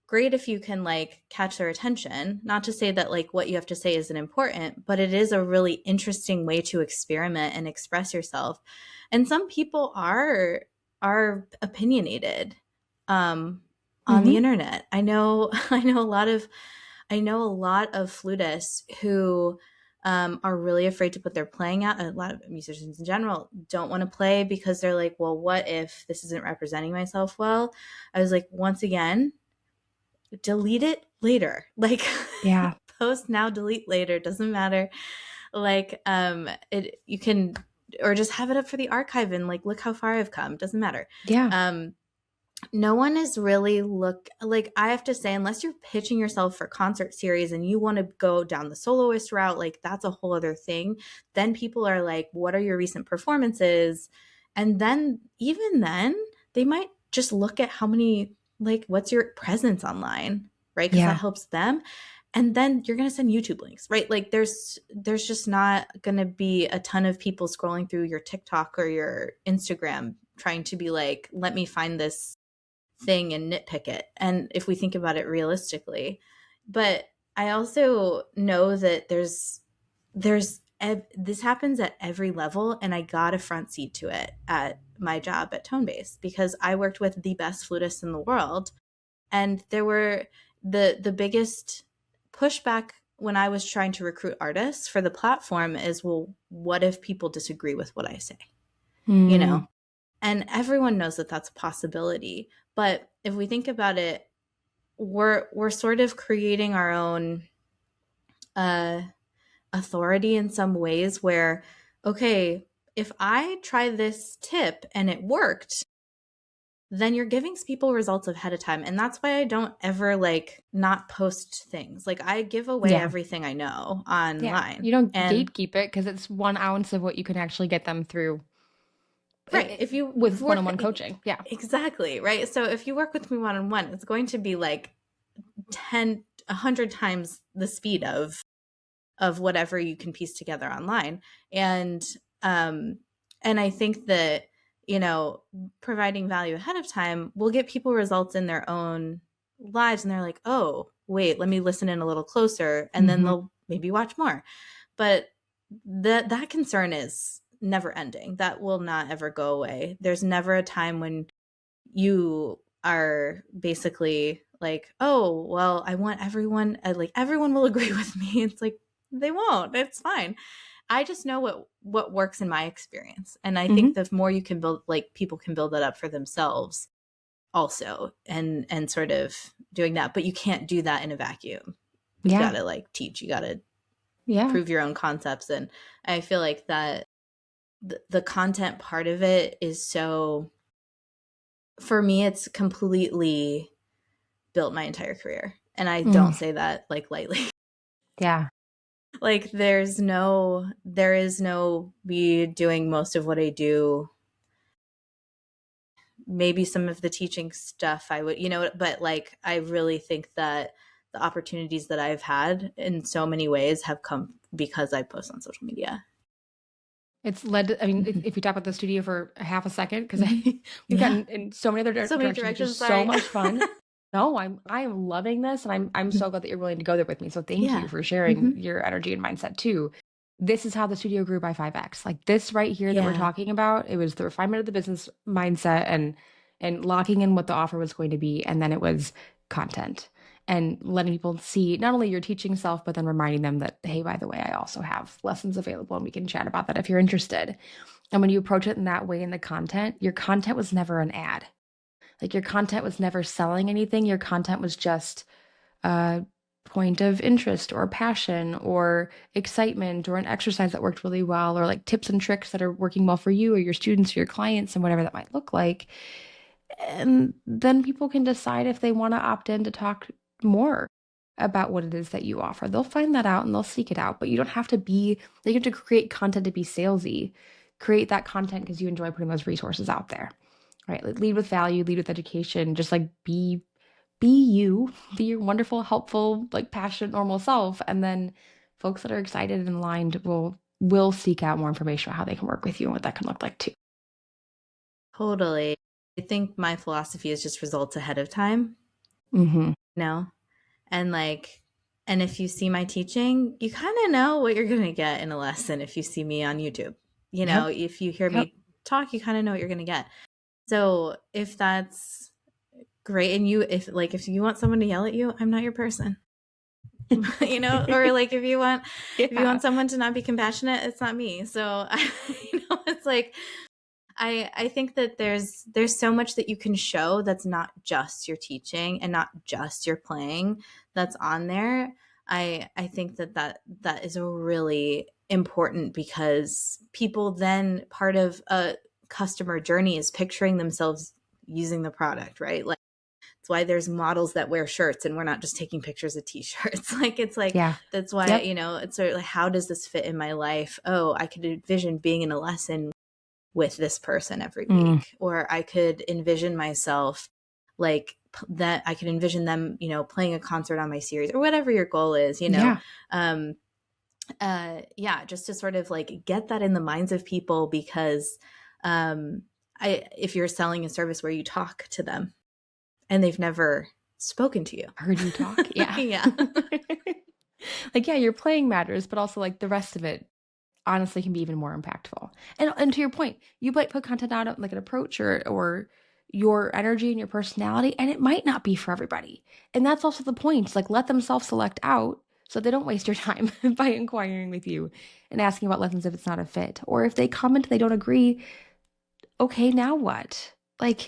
great if you can like catch their attention. Not to say that like what you have to say isn't important, but it is a really interesting way to experiment and express yourself. And some people are opinionated on the internet. I know a lot of flutists who are really afraid to put their playing out. A lot of musicians in general don't want to play because they're like, well, what if this isn't representing myself well? I was like, once again, delete it later. Like, Yeah. post now, delete later. Doesn't matter. Like, you can, or just have it up for the archive and like, look how far I've come. Doesn't matter. Yeah. No one is really like, I have to say, unless you're pitching yourself for concert series and you want to go down the soloist route, like that's a whole other thing. Then people are like, what are your recent performances? And then even then they might just look at how many, like, what's your presence online, right? Because that helps them. And then you're going to send YouTube links, right? Like there's just not going to be a ton of people scrolling through your TikTok or your Instagram trying to be like, let me find this thing and nitpick it. And if we think about it realistically, but I also know that this happens at every level, and I got a front seat to it at my job at Tonebase because I worked with the best flutists in the world, and there were the biggest pushback when I was trying to recruit artists for the platform is, well, what if people disagree with what I say? You know, and everyone knows that that's a possibility. But if we think about it, we're sort of creating our own authority in some ways where, okay, if I try this tip and it worked, then you're giving people results ahead of time. And that's why I don't ever like not post things. Like I give away everything I know online. You don't gatekeep it because it's 1 ounce of what you can actually get them through. Right. With one-on-one coaching. Yeah. Exactly. Right. So if you work with me one-on-one, it's going to be like 100 times the speed of whatever you can piece together online. And I think that, you know, providing value ahead of time will get people results in their own lives. And they're like, oh, wait, let me listen in a little closer. And then they'll maybe watch more. But that concern is never ending. That will not ever go away. There's never a time when you are basically like, oh, well, I want everyone, like everyone will agree with me. It's like, they won't. It's fine. I just know what works in my experience. And I think the more you can build, like people can build that up for themselves also, and sort of doing that. But you can't do that in a vacuum. You gotta like teach, you gotta prove your own concepts. And I feel like that the content part of it is so, for me, it's completely built my entire career. And I don't say that like lightly. Yeah. Like there is no me doing most of what I do. Maybe some of the teaching stuff I would, you know, but like I really think that the opportunities that I've had in so many ways have come because I post on social media. It's led to, I mean, if we talk about the studio for a half a second, because we've gotten in so many other directions, which is so much fun. No, I am loving this, and I'm so glad that you're willing to go there with me. So thank you for sharing your energy and mindset too. This is how the studio grew by 5x. Like this right here that we're talking about, it was the refinement of the business mindset and locking in what the offer was going to be, and then it was content and letting people see not only your teaching self, but then reminding them that, hey, by the way, I also have lessons available and we can chat about that if you're interested. And when you approach it in that way in the content, your content was never an ad. Like your content was never selling anything. Your content was just a point of interest or passion or excitement or an exercise that worked really well, or like tips and tricks that are working well for you or your students or your clients and whatever that might look like. And then people can decide if they want to opt in to talk more about what it is that you offer. They'll find that out and they'll seek it out, but you don't have to be, you have to create content to be salesy. Create that content because you enjoy putting those resources out there, right? Like lead with value, lead with education, just like be you, be your wonderful, helpful, like passionate, normal self. And then folks that are excited and aligned will seek out more information about how they can work with you and what that can look like too. Totally. I think my philosophy is just results ahead of time. You know? And like, and if you see my teaching, you kind of know what you're going to get in a lesson. If you see me on YouTube, you know, if you hear me talk, you kind of know what you're going to get. So if that's great. And if you want someone to yell at you, I'm not your person. Or like if you want Yeah. someone to not be compassionate, it's not me. So it's like I think that there's so much that you can show that's not just your teaching and not just your playing that's on there. I think that is a really important, because people, then part of a customer journey is picturing themselves using the product, right? Like, it's why there's models that wear shirts and we're not just taking pictures of t-shirts. Like, it's like, Yeah. that's why, Yep. it's sort of like, how does this fit in my life? Oh, I could envision being in a lesson with this person every week, or I could envision myself like that. I could envision them, playing a concert on my series, or whatever your goal is, Yeah. um, just to sort of like get that in the minds of people, because if you're selling a service where you talk to them and they've never spoken to you, Heard you talk. Yeah. yeah, Like, yeah, your playing matters, but also like the rest of it honestly can be even more impactful. And to your point, you might put content out like an approach or your energy and your personality, and it might not be for everybody. And that's also the point. Like, let them self-select out so they don't waste your time by inquiring with you and asking about lessons if it's not a fit. Or if they comment they don't agree, okay, now what? Like,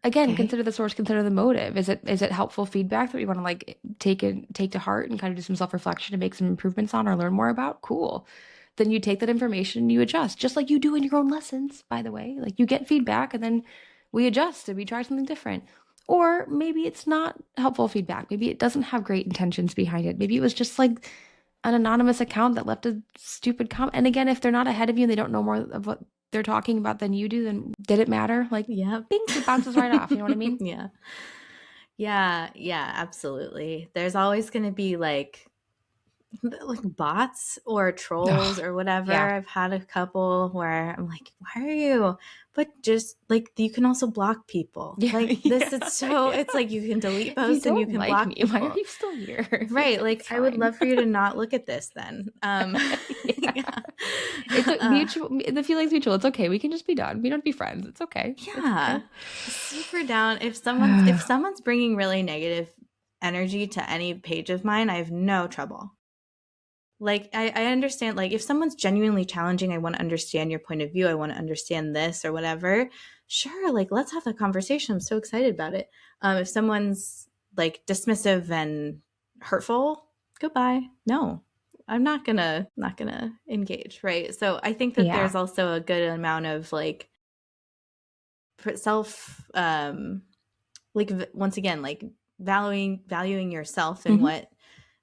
again, okay, consider the source, consider the motive. Is it helpful feedback that we want to like take to heart and kind of do some self-reflection and make some improvements on or learn more about? Cool. Then you take that information and you adjust, just like you do in your own lessons, by the way. Like, you get feedback and then we adjust and we try something different. Or maybe it's not helpful feedback. Maybe it doesn't have great intentions behind it. Maybe it was just like an anonymous account that left a stupid comment. And again, if they're not ahead of you and they don't know more of what they're talking about than you do, then did it matter? Like, yeah, bing, it bounces right off. You know what I mean? yeah, yeah, absolutely. There's always going to be like bots or trolls Oh, or whatever. yeah. I've had a couple where I'm like, why are you? But just like, you can also block people. Yeah. Like this, Yeah. it's so, Yeah. it's like you can delete If you posts and you don't can like block me, why are people. you still here? Right. Yeah, Like, it's I would fine. love for you to not look at this then. Yeah. Yeah. It's a Uh, mutual, the feeling's mutual. It's okay. We can just be done. We don't have to be friends. It's okay. It's yeah. okay. Super down. If someone's bringing really negative energy to any page of mine, I have no trouble. Like, I understand, like, if someone's genuinely challenging, I want to understand your point of view, I want to understand this or whatever, sure, like, let's have a conversation. I'm so excited about it. If someone's like dismissive and hurtful, goodbye. No, I'm not gonna engage, right? So I think that Yeah. there's also a good amount of like self like once again, like valuing yourself and Hmm.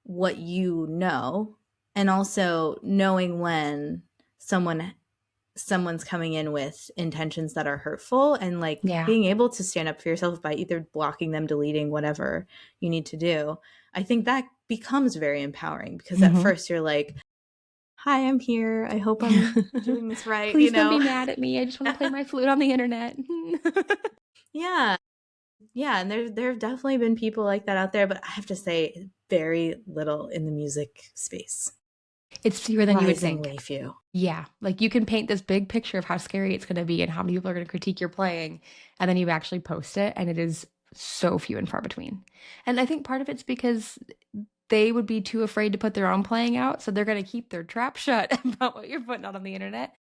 what you know, and also knowing when someone's coming in with intentions that are hurtful, and like Yeah. being able to stand up for yourself by either blocking them, deleting, whatever you need to do. I think that becomes very empowering, because at Hmm. first you're like, hi, I'm here, I hope I'm doing this right, Please don't be mad at me. I just want to play my flute on the internet. yeah. Yeah, and there have definitely been people like that out there, but I have to say, very little in the music space. It's fewer than you would think. Surprisingly few. Yeah. Like, you can paint this big picture of how scary it's going to be and how many people are going to critique your playing. And then you actually post it, and it is so few and far between. And I think part of it's because they would be too afraid to put their own playing out. So they're going to keep their trap shut about what you're putting out on the internet.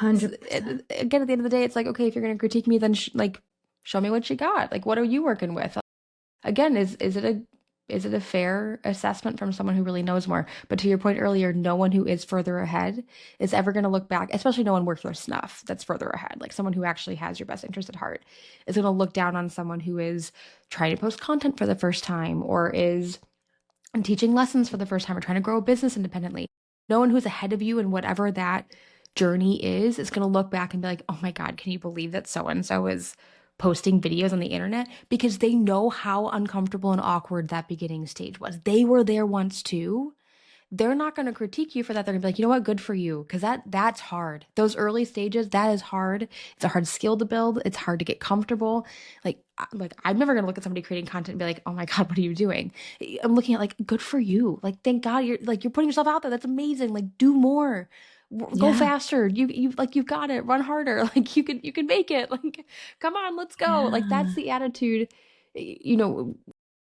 Again, 100%. at the end of the day, it's like, okay, if you're going to critique me, then like, show me what you got. Like, what are you working with? Again, is it a fair assessment from someone who really knows more? But to your point earlier, no one who is further ahead is ever going to look back, especially no one worth their snuff that's further ahead. Like, someone who actually has your best interest at heart is going to look down on someone who is trying to post content for the first time, or is teaching lessons for the first time, or trying to grow a business independently. No one who's ahead of you in whatever that journey is going to look back and be like, oh my God, can you believe that so and so is posting videos on the internet? Because they know how uncomfortable and awkward that beginning stage was. They were there once too. They're not going to critique you for that. They're going to be like, you know what, good for you. Because that's hard. Those early stages, that is hard. It's a hard skill to build. It's hard to get comfortable. Like I'm never going to look at somebody creating content and be like, oh my God, what are you doing? I'm looking at like, good for you. Like, thank God you're putting yourself out there. That's amazing. Like, do more. Go Yeah. faster. You've got it. Run harder. Like, you can make it. Like, come on, let's go. Like, that's Yeah. the attitude. You know,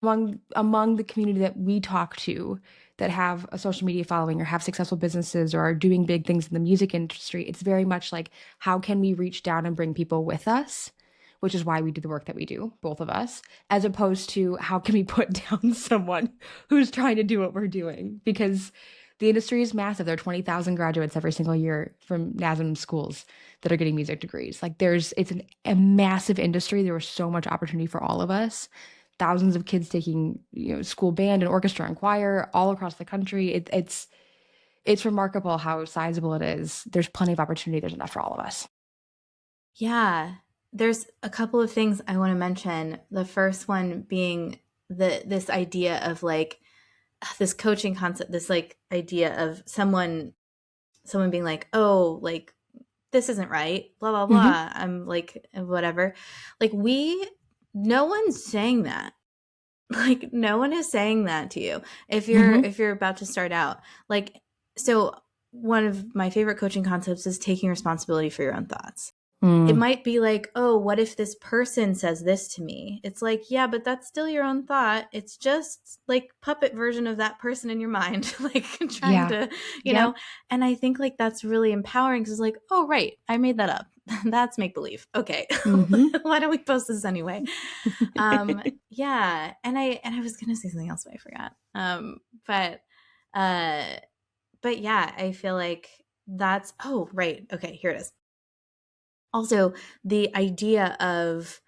among the community that we talk to that have a social media following or have successful businesses or are doing big things in the music industry, it's very much like, how can we reach down and bring people with us? Which is why we do the work that we do, both of us, as opposed to how can we put down someone who's trying to do what we're doing? Because the industry is massive. There are 20,000 graduates every single year from NASM schools that are getting music degrees. Like a massive industry. There was so much opportunity for all of us. Thousands of kids taking, school band and orchestra and choir all across the country. It's remarkable how sizable it is. There's plenty of opportunity. There's enough for all of us. Yeah. There's a couple of things I want to mention. The first one being this idea of like this coaching concept, this like idea of someone being like, oh, like this isn't right, blah, blah, blah. I'm like, whatever. Like no one's saying that. Like no one is saying that to you if you're about to start out. Like, so one of my favorite coaching concepts is taking responsibility for your own thoughts. It might be like, oh, what if this person says this to me? It's like, yeah, but that's still your own thought. It's just like puppet version of that person in your mind, like trying to, you know, and I think like that's really empowering because it's like, oh, right, I made that up. That's make believe. Okay. Why don't we post this anyway? Yeah. And I was going to say something else, but I forgot. But yeah, I feel like that's, oh, right. Okay. Here it is. Also, the idea of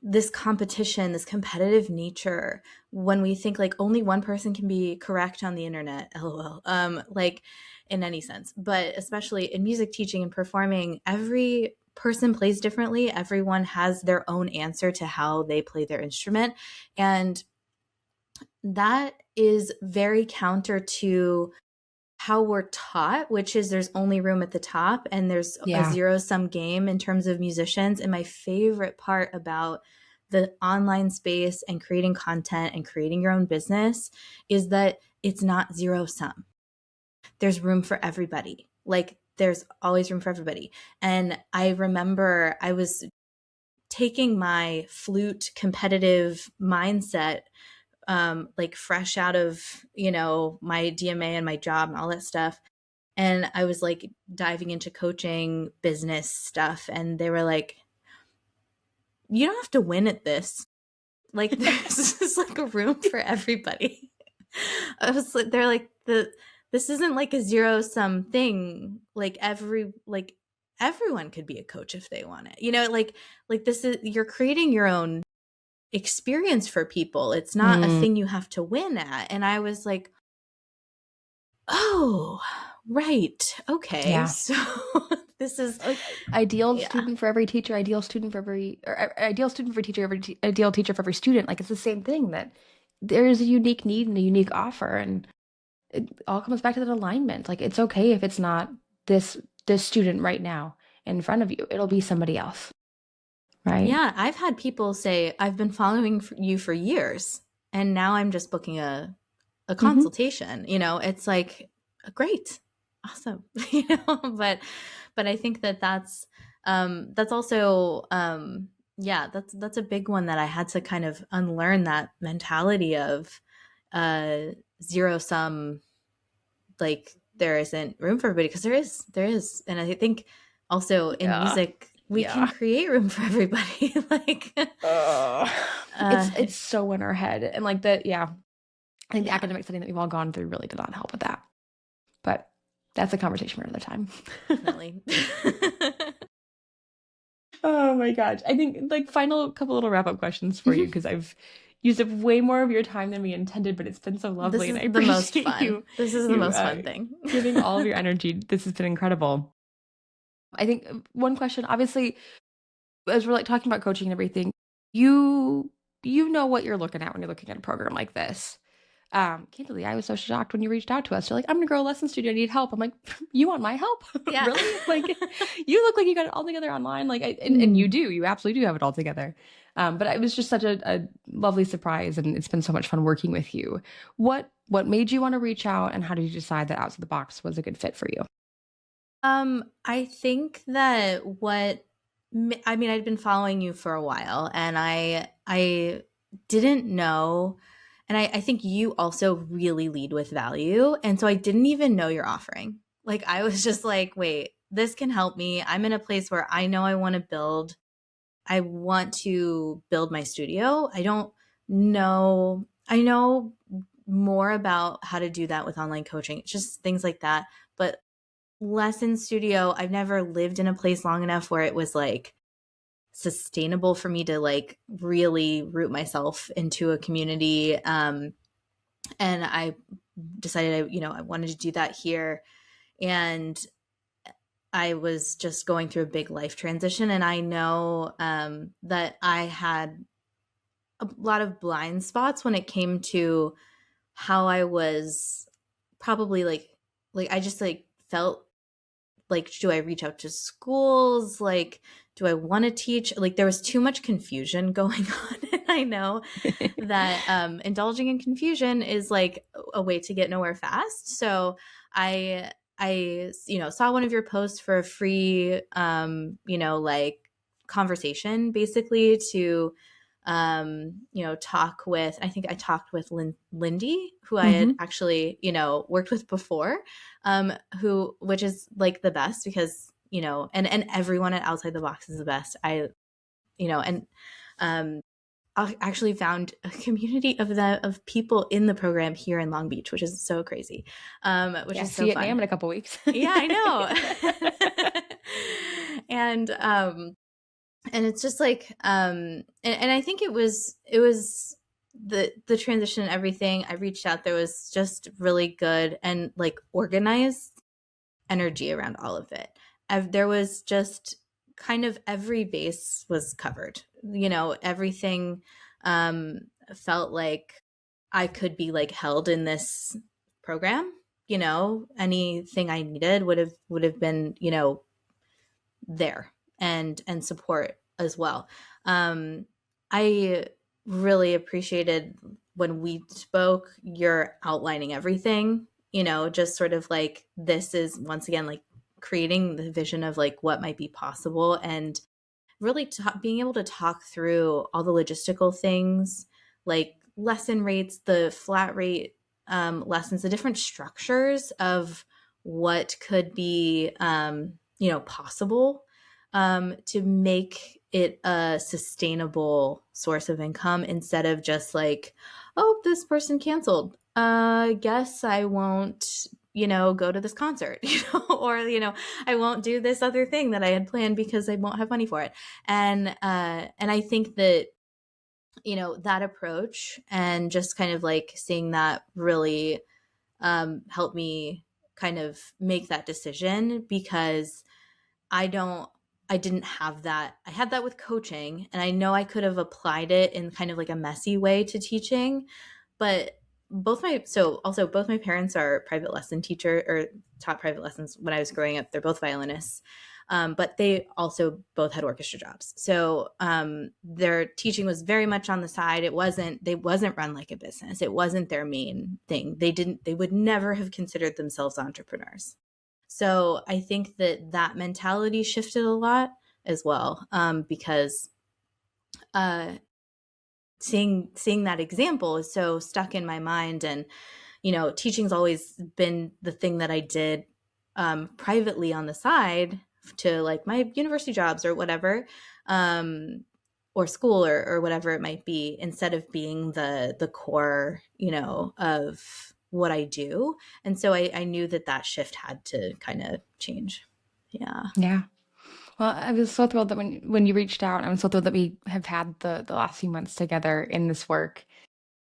this competition, this competitive nature, when we think like only one person can be correct on the internet, lol, like in any sense, but especially in music teaching and performing, every person plays differently. Everyone has their own answer to how they play their instrument. And that is very counter to how we're taught, which is there's only room at the top and there's a zero-sum game in terms of musicians. And my favorite part about the online space and creating content and creating your own business is that it's not zero-sum. There's room for everybody. Like there's always room for everybody. And I remember I was taking my flute competitive mindset like fresh out of, my DMA and my job and all that stuff. And I was like diving into coaching business stuff. And they were like, you don't have to win at this. Like there's just like a room for everybody. I was like, they're like, this isn't like a zero-sum thing. Like everyone could be a coach if they want it. Like this is, you're creating your own experience for people. It's not a thing you have to win at. And I was like, oh, right. Okay. Yeah. So this is ideal student for every teacher, ideal student for every teacher, ideal teacher for every student. Like it's the same thing, that there is a unique need and a unique offer. And it all comes back to that alignment. Like it's okay if it's not this student right now in front of you, it'll be somebody else. Right. Yeah. I've had people say, I've been following you for years and now I'm just booking a consultation, it's like, great, awesome, but I think that's also, that's a big one that I had to kind of unlearn, that mentality of, zero sum, like there isn't room for everybody, because there is. And I think also in music, we can create room for everybody. Like, it's so in our head. And like I think the academic setting that we've all gone through really did not help with that. But that's a conversation for another time. Definitely. Oh my gosh. I think like final couple little wrap up questions for you, because I've used up way more of your time than we intended, but it's been so lovely. This is and I the most appreciate fun. you. This is the most fun thing. Giving all of your energy. This has been incredible. I think one question, obviously, as we're like talking about coaching and everything, you know what you're looking at when you're looking at a program like this. Candidly, I was so shocked when you reached out to us. You're like, I'm gonna grow a lesson studio, I need help. I'm like, you want my help? Yeah. Really? Like, you look like you got it all together online. Like, and you do. You absolutely do have it all together. But it was just such a lovely surprise, and it's been so much fun working with you. What made you want to reach out, and how did you decide that Outside the Box was a good fit for you? I think that I'd been following you for a while, and I didn't know. And I think you also really lead with value. And so I didn't even know you're offering. Like, I was just like, wait, this can help me. I'm in a place where I know I want to build. I want to build my studio. I don't know. I know more about how to do that with online coaching, just things like that. But lesson studio, I've never lived in a place long enough where it was like sustainable for me to like really root myself into a community. And I decided I wanted to do that here. And I was just going through a big life transition. And I know that I had a lot of blind spots when it came to how I was probably like I just like felt like, do I reach out to schools? Like, do I want to teach? Like, there was too much confusion going on. And I know that indulging in confusion is like a way to get nowhere fast. So I saw one of your posts for a free like conversation, basically, to talk with. I think I talked with Lindy, who I had actually worked with before, which is like the best, because and everyone at Outside the Box is the best. I actually found a community of people in the program here in Long Beach, which is so crazy. Which is so fun. See it in a couple weeks. Yeah, I know. And it's just like and I think it was the transition and everything. I reached out. There was just really good and like organized energy around all of it. There was just kind of every base was covered. Everything felt like I could be like held in this program. Anything I needed would have been there, and support as well. I really appreciated when we spoke, you're outlining everything, just sort of like, this is once again like creating the vision of like what might be possible, and really being able to talk through all the logistical things, like lesson rates, the flat rate lessons, the different structures of what could be possible to make it a sustainable source of income, instead of just like, oh, this person canceled. Guess I won't, go to this concert, or, I won't do this other thing that I had planned because I won't have money for it. And I think that, that approach and just kind of like seeing that really helped me kind of make that decision, because I didn't have that. I had that with coaching, and I know I could have applied it in kind of like a messy way to teaching, but both my parents are private lesson teacher, or taught private lessons when I was growing up. They're both violinists. But they also both had orchestra jobs. So their teaching was very much on the side. They wasn't run like a business. It wasn't their main thing. They would never have considered themselves entrepreneurs. So I think that mentality shifted a lot as well, because seeing that example is so stuck in my mind. And, teaching's always been the thing that I did privately on the side to like my university jobs or whatever, or school or whatever it might be, instead of being the core, of what I do. And so I knew that shift had to kind of change. Yeah. Yeah. Well, I was so thrilled that when you reached out, I'm so thrilled that we have had the last few months together in this work.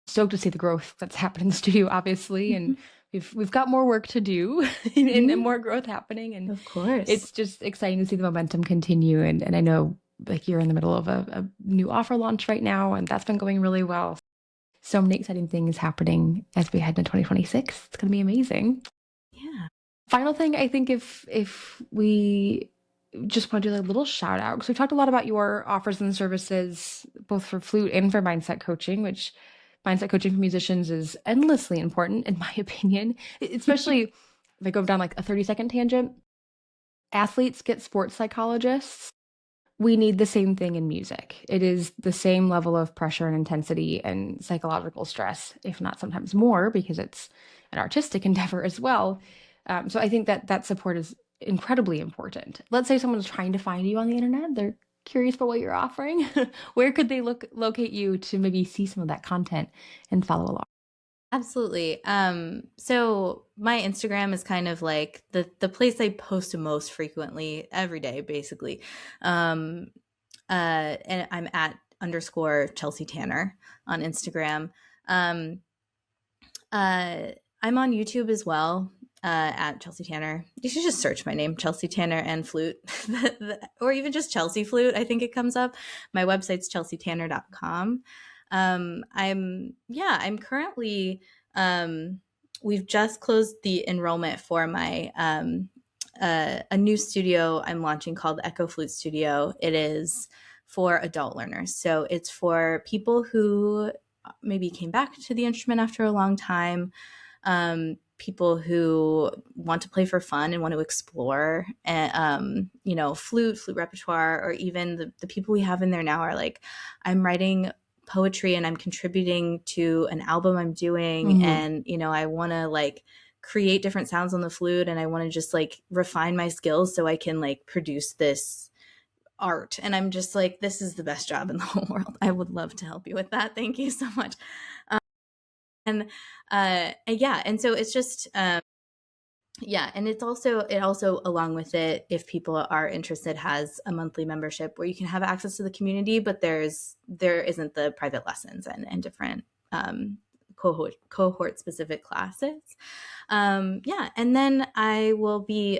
Stoked to see the growth that's happened in the studio, obviously, and we've got more work to do and more growth happening. And of course, it's just exciting to see the momentum continue. And I know like you're in the middle of a new offer launch right now, and that's been going really well. So many exciting things happening as we head into 2026. It's going to be amazing. Yeah. Final thing, I think if we just want to do a little shout out, because we talked a lot about your offers and services, both for flute and for mindset coaching, which mindset coaching for musicians is endlessly important, in my opinion, especially if I go down like a 30-second tangent. Athletes get sports psychologists we need the same thing in music. It is the same level of pressure and intensity and psychological stress, if not sometimes more, because it's an artistic endeavor as well. So I think that that support is incredibly important. Let's say someone's trying to find you on the internet, they're curious about what you're offering. Where could they locate you to maybe see some of that content and follow along? Absolutely. So my Instagram is kind of like the place I post most frequently every day, basically. Um, and I'm at underscore Chelsea Tanner on Instagram. Um, I'm on YouTube as well, at Chelsea Tanner. You should just search my name, Chelsea Tanner and flute, or even just Chelsea Flute. I think it comes up. My website's chelseatanner.com. I'm currently, we've just closed the enrollment for my, a new studio I'm launching called Echo Flute Studio. It is for adult learners. So it's for people who maybe came back to the instrument after a long time, people who want to play for fun and want to explore, flute repertoire, or even the people we have in there now are like, I'm writing poetry and I'm contributing to an album I'm doing, and I want to like create different sounds on the flute, and I want to just like refine my skills so I can like produce this art. And I'm just like, this is the best job in the whole world. I would love to help you with that. Thank you so much. And so it's just, and it also along with it, if people are interested, has a monthly membership where you can have access to the community, but there isn't the private lessons and different cohort specific classes. And then I will be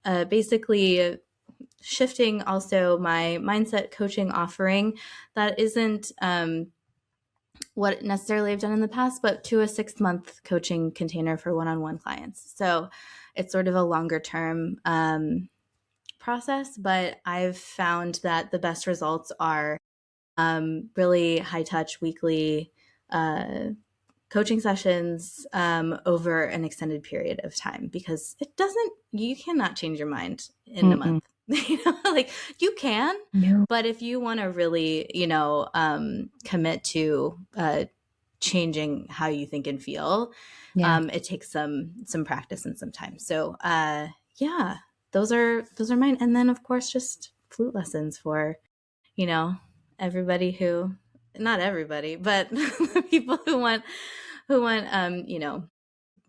basically shifting also my mindset coaching offering that isn't what necessarily I've done in the past, but to a 6-month coaching container for one-on-one clients. So it's sort of a longer term process, but I've found that the best results are really high touch weekly coaching sessions over an extended period of time, because you cannot change your mind in a month. Like you can, but if you want to really, commit to changing how you think and feel, it takes some practice and some time. So those are mine. And then of course just flute lessons for, everybody who, not everybody, but people who want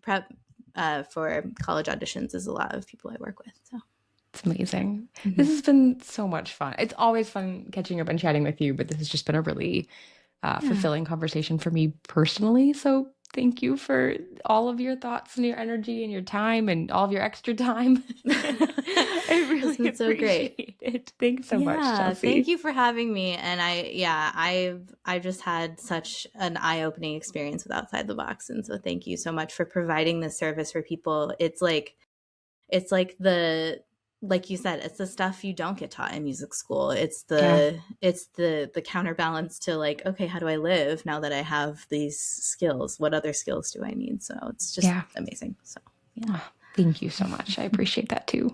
prep for college auditions is a lot of people I work with. So it's amazing. This has been so much fun. It's always fun catching up and chatting with you, but this has just been a really fulfilling conversation for me personally. So thank you for all of your thoughts and your energy and your time and all of your extra time. I really appreciate it. Thanks so much, Chelsea. Thank you for having me. And I've just had such an eye-opening experience with Outside the Box. And so thank you so much for providing this service for people. It's like like you said, it's the stuff you don't get taught in music school. It's the counterbalance to like, okay, how do I live now that I have these skills? What other skills do I need? So it's just amazing. So thank you so much. I appreciate that too.